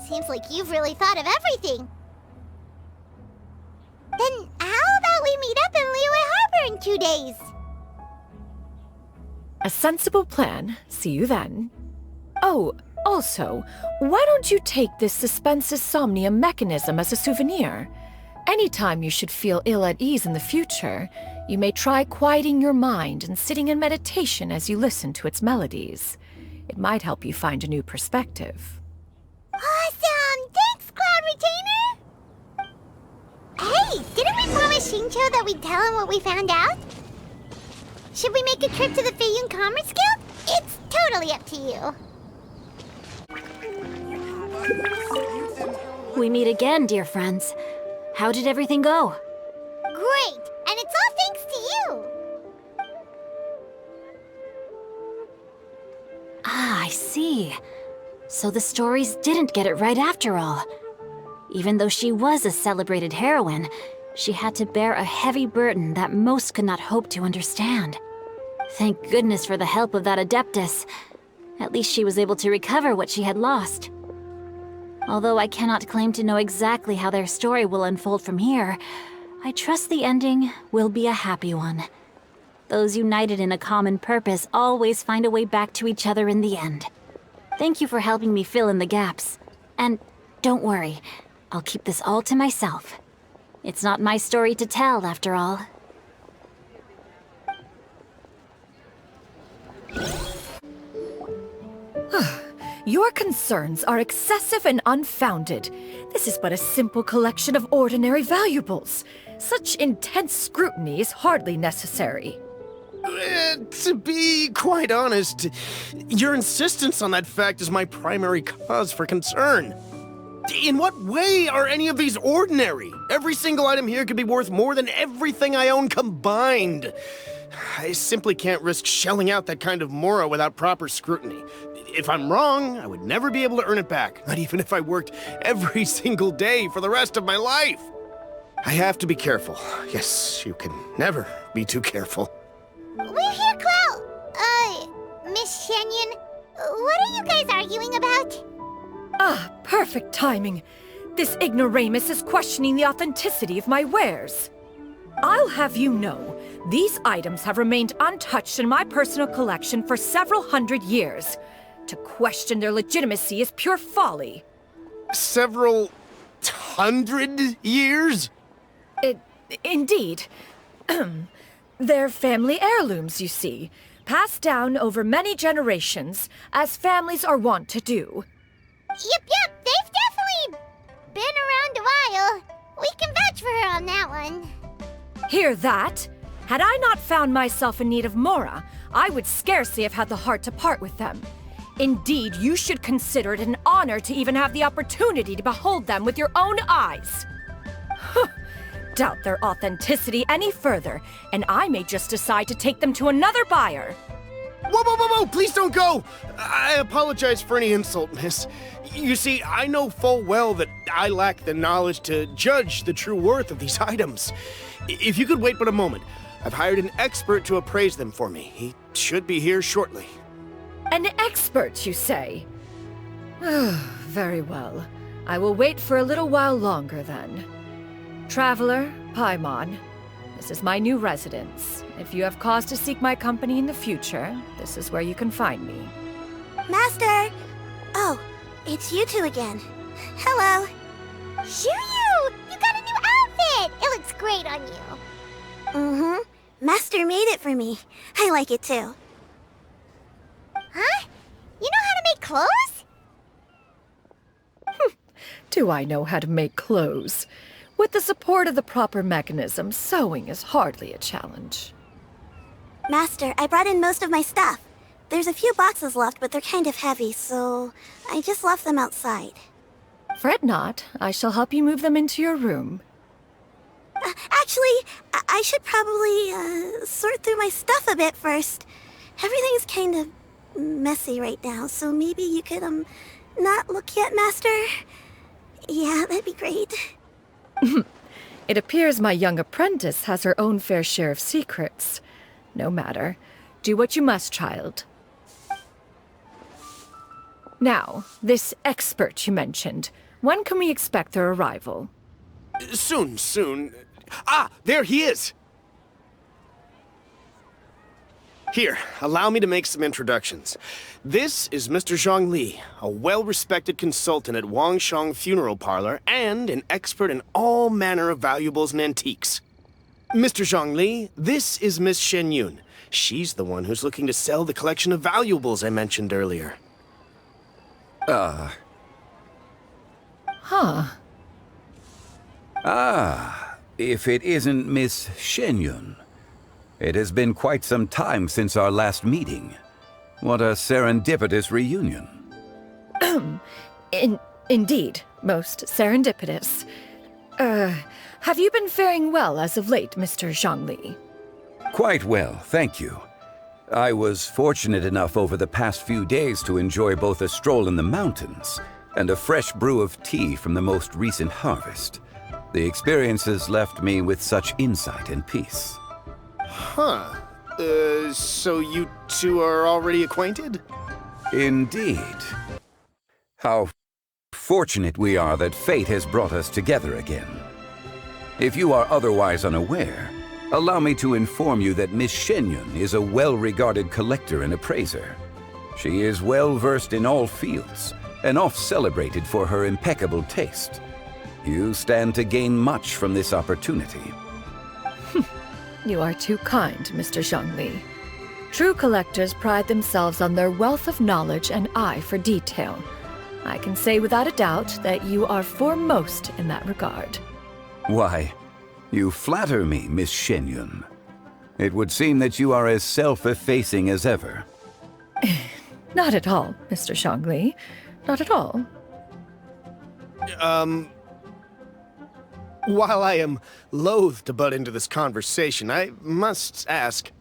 Seems like you've really thought of everything. Then how about we meet up in Liyue Harbor in 2 days? A sensible plan. See you then. Oh, also, why don't you take this suspense somnia mechanism as a souvenir? Anytime you should feel ill at ease in the future, you may try quieting your mind and sitting in meditation as you listen to its melodies. It might help you find a new perspective. Awesome! Thanks, Cloud Retainer! Hey, didn't we promise Xingqiu that we'd tell him what we found out? Should we make a trip to the Feiyun Commerce Guild? It's totally up to you. We meet again, dear friends. How did everything go? Great! And it's all thanks to you! Ah, I see. So the stories didn't get it right after all. Even though she was a celebrated heroine, she had to bear a heavy burden that most could not hope to understand. Thank goodness for the help of that adeptus. At least she was able to recover what she had lost. Although I cannot claim to know exactly how their story will unfold from here, I trust the ending will be a happy one. Those united in a common purpose always find a way back to each other in the end. Thank you for helping me fill in the gaps. And don't worry, I'll keep this all to myself. It's not my story to tell, after all. Your concerns are excessive and unfounded. This is but a simple collection of ordinary valuables. Such intense scrutiny is hardly necessary. To be quite honest, your insistence on that fact is my primary cause for concern. In what way are any of these ordinary? Every single item here could be worth more than everything I own combined. I simply can't risk shelling out that kind of mora without proper scrutiny. If I'm wrong, I would never be able to earn it back, not even if I worked every single day for the rest of my life. I have to be careful. Yes, you can never be too careful. We're here, Cloud! Miss Xianyun, what are you guys arguing about? Ah, perfect timing. This ignoramus is questioning the authenticity of my wares. I'll have you know, these items have remained untouched in my personal collection for several hundred years. To question their legitimacy is pure folly. Several hundred years? Indeed. They're family heirlooms, you see, passed down over many generations, as families are wont to do. Yep, they've definitely been around a while. We can vouch for her on that one. Hear that? Had I not found myself in need of mora, I would scarcely have had the heart to part with them. Indeed, you should consider it an honor to even have the opportunity to behold them with your own eyes. Doubt their authenticity any further, and I may just decide to take them to another buyer. Whoa! Please don't go! I apologize for any insult, miss. You see, I know full well that I lack the knowledge to judge the true worth of these items. If you could wait but a moment, I've hired an expert to appraise them for me. He should be here shortly. An expert, you say? Very well. I will wait for a little while longer, then. Traveler, Paimon, this is my new residence. If you have cause to seek my company in the future, this is where you can find me. Master! Oh, it's you two again. Hello. Xianyun! You got a new outfit! It looks great on you. Mm-hmm. Master made it for me. I like it too. Huh? You know how to make clothes? Do I know how to make clothes? With the support of the proper mechanism, sewing is hardly a challenge. Master, I brought in most of my stuff. There's a few boxes left, but they're kind of heavy, so I just left them outside. Fret not. I shall help you move them into your room. Actually, I should probably sort through my stuff a bit first. Everything's kind of messy right now, so maybe you could, not look yet, Master? Yeah, that'd be great. It appears my young apprentice has her own fair share of secrets. No matter. Do what you must, child. Now, this expert you mentioned, when can we expect their arrival? Soon. Ah, there he is! Here, allow me to make some introductions. This is Mr. Zhang Li, a well-respected consultant at Wangshang Funeral Parlor and an expert in all manner of valuables and antiques. Mr. Zhang Li, this is Miss Xianyun. She's the one who's looking to sell the collection of valuables I mentioned earlier. Huh. If it isn't Miss Xianyun. It has been quite some time since our last meeting. What a serendipitous reunion. Indeed, most serendipitous. Have you been faring well as of late, Mr. Zhangli? Quite well, thank you. I was fortunate enough over the past few days to enjoy both a stroll in the mountains and a fresh brew of tea from the most recent harvest. The experiences left me with such insight and peace. Huh. So you two are already acquainted? Indeed. How fortunate we are that fate has brought us together again. If you are otherwise unaware, allow me to inform you that Miss Xianyun is a well-regarded collector and appraiser. She is well-versed in all fields, and oft-celebrated for her impeccable taste. You stand to gain much from this opportunity. You are too kind, Mr. Zhangli. True collectors pride themselves on their wealth of knowledge and eye for detail. I can say without a doubt that you are foremost in that regard. Why, you flatter me, Miss Xianyun. It would seem that you are as self-effacing as ever. Not at all, Mr. Zhangli. Not at all. While I am loath to butt into this conversation, I must ask,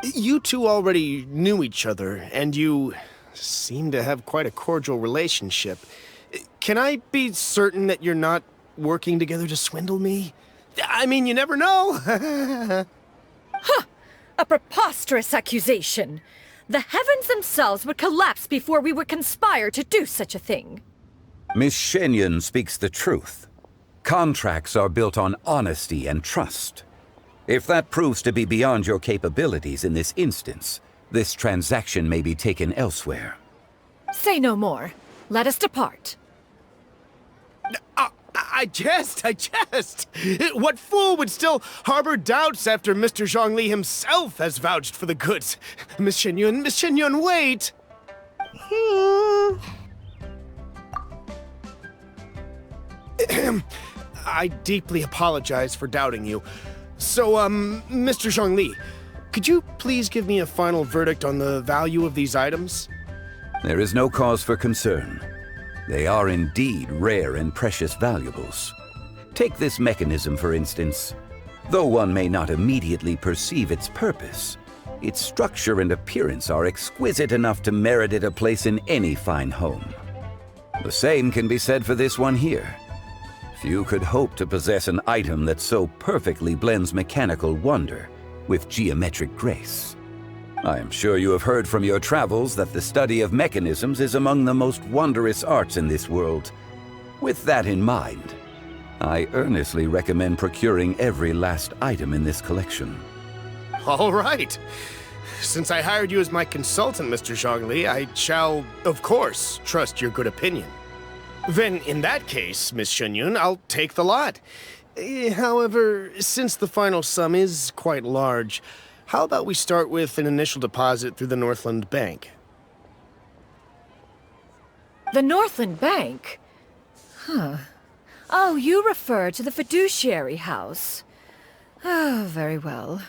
you two already knew each other, and you seem to have quite a cordial relationship. Can I be certain that you're not working together to swindle me? I mean, you never know. Huh! A preposterous accusation. The heavens themselves would collapse before we would conspire to do such a thing. Miss Xianyun speaks the truth. Contracts are built on honesty and trust. If that proves to be beyond your capabilities in this instance, this transaction may be taken elsewhere. Say no more. Let us depart. I jest. What fool would still harbor doubts after Mr. Zhangli himself has vouched for the goods? Miss Xianyun, wait! I deeply apologize for doubting you. So, Mr. Zhangli, could you please give me a final verdict on the value of these items? There is no cause for concern. They are indeed rare and precious valuables. Take this mechanism, for instance. Though one may not immediately perceive its purpose, its structure and appearance are exquisite enough to merit it a place in any fine home. The same can be said for this one here. Few could hope to possess an item that so perfectly blends mechanical wonder with geometric grace. I am sure you have heard from your travels that the study of mechanisms is among the most wondrous arts in this world. With that in mind, I earnestly recommend procuring every last item in this collection. All right. Since I hired you as my consultant, Mr. Zhangli, I shall, of course, trust your good opinion. Then, in that case, Miss Xianyun, I'll take the lot. However, since the final sum is quite large, how about we start with an initial deposit through the Northland Bank? The Northland Bank? Huh. Oh, you refer to the fiduciary house. Oh, very well.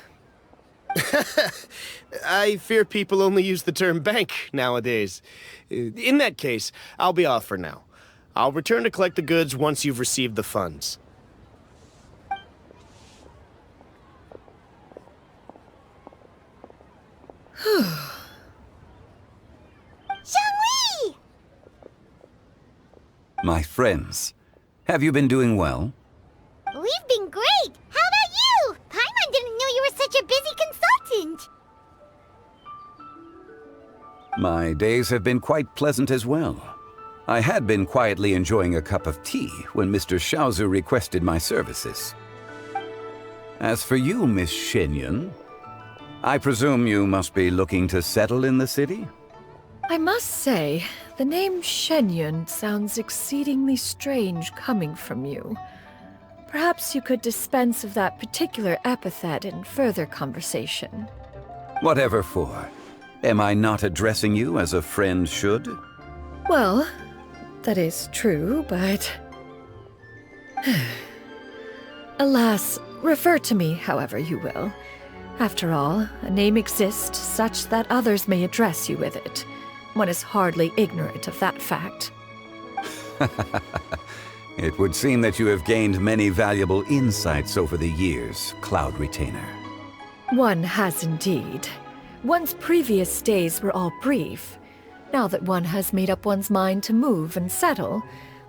I fear people only use the term bank nowadays. In that case, I'll be off for now. I'll return to collect the goods once you've received the funds. Zhangli! My friends, have you been doing well? We've been great! How about you? Paimon didn't know you were such a busy consultant! My days have been quite pleasant as well. I had been quietly enjoying a cup of tea when Mr. Xiaozu requested my services. As for you, Miss Xianyun, I presume you must be looking to settle in the city? I must say, the name Xianyun sounds exceedingly strange coming from you. Perhaps you could dispense of that particular epithet in further conversation. Whatever for. Am I not addressing you as a friend should? Well, that is true, but... Alas, refer to me however you will. After all, a name exists such that others may address you with it. One is hardly ignorant of that fact. It would seem that you have gained many valuable insights over the years, Cloud Retainer. One has indeed. One's previous days were all brief. Now that one has made up one's mind to move and settle,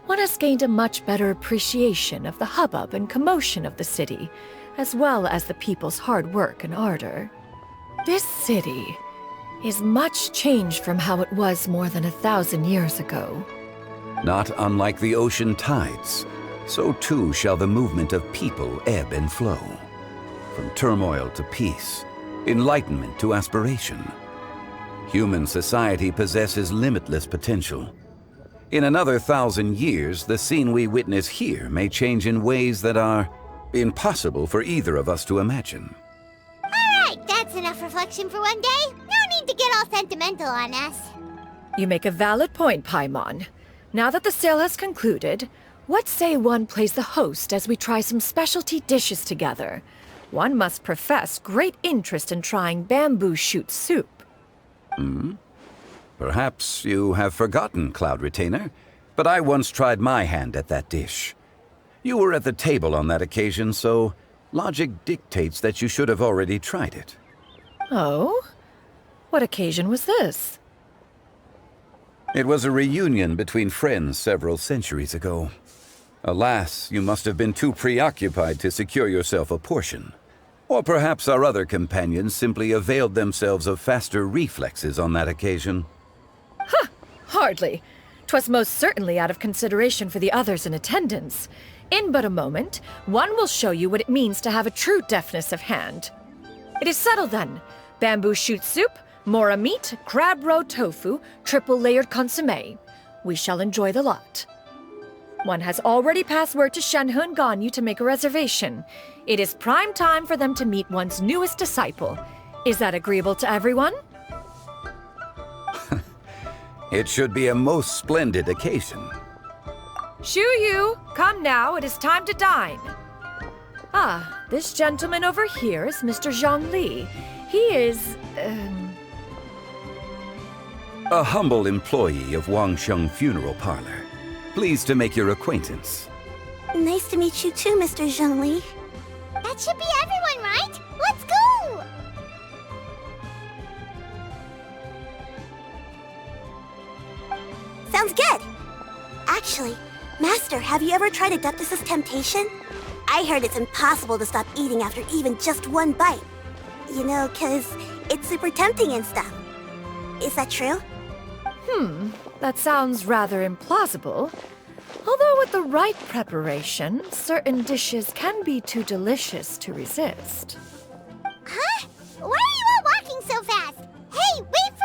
one has gained a much better appreciation of the hubbub and commotion of the city, as well as the people's hard work and ardor. This city is much changed from how it was more than 1,000 years ago. Not unlike the ocean tides, so too shall the movement of people ebb and flow. From turmoil to peace, enlightenment to aspiration. Human society possesses limitless potential. In another 1,000 years, the scene we witness here may change in ways that are impossible for either of us to imagine. Alright, that's enough reflection for one day. No need to get all sentimental on us. You make a valid point, Paimon. Now that the sale has concluded, what say one plays the host as we try some specialty dishes together? One must profess great interest in trying bamboo shoot soup. Perhaps you have forgotten, Cloud Retainer, but I once tried my hand at that dish. You were at the table on that occasion, so logic dictates that you should have already tried it. Oh? What occasion was this? It was a reunion between friends several centuries ago. Alas, you must have been too preoccupied to secure yourself a portion. Or perhaps our other companions simply availed themselves of faster reflexes on that occasion. Huh! Hardly. 'Twas most certainly out of consideration for the others in attendance. In but a moment, one will show you what it means to have a true deftness of hand. It is settled then. Bamboo shoot soup, mora meat, crab roe tofu, triple-layered consommé. We shall enjoy the lot. One has already passed word to Shenhe and Ganyu to make a reservation. It is prime time for them to meet one's newest disciple. Is that agreeable to everyone? It should be a most splendid occasion. Yu, come now, it is time to dine. Ah, this gentleman over here is Mr. Zhongli. He is, A humble employee of Wangsheng Funeral Parlor. Pleased to make your acquaintance. Nice to meet you too, Mr. Zhongli. That should be everyone, right? Let's go! Sounds good! Actually, Master, have you ever tried Adeptus' temptation? I heard it's impossible to stop eating after even just one bite. You know, 'cause it's super tempting and stuff. Is that true? That sounds rather implausible. Although with the right preparation, certain dishes can be too delicious to resist. Huh? Why are you all walking so fast? Hey, wait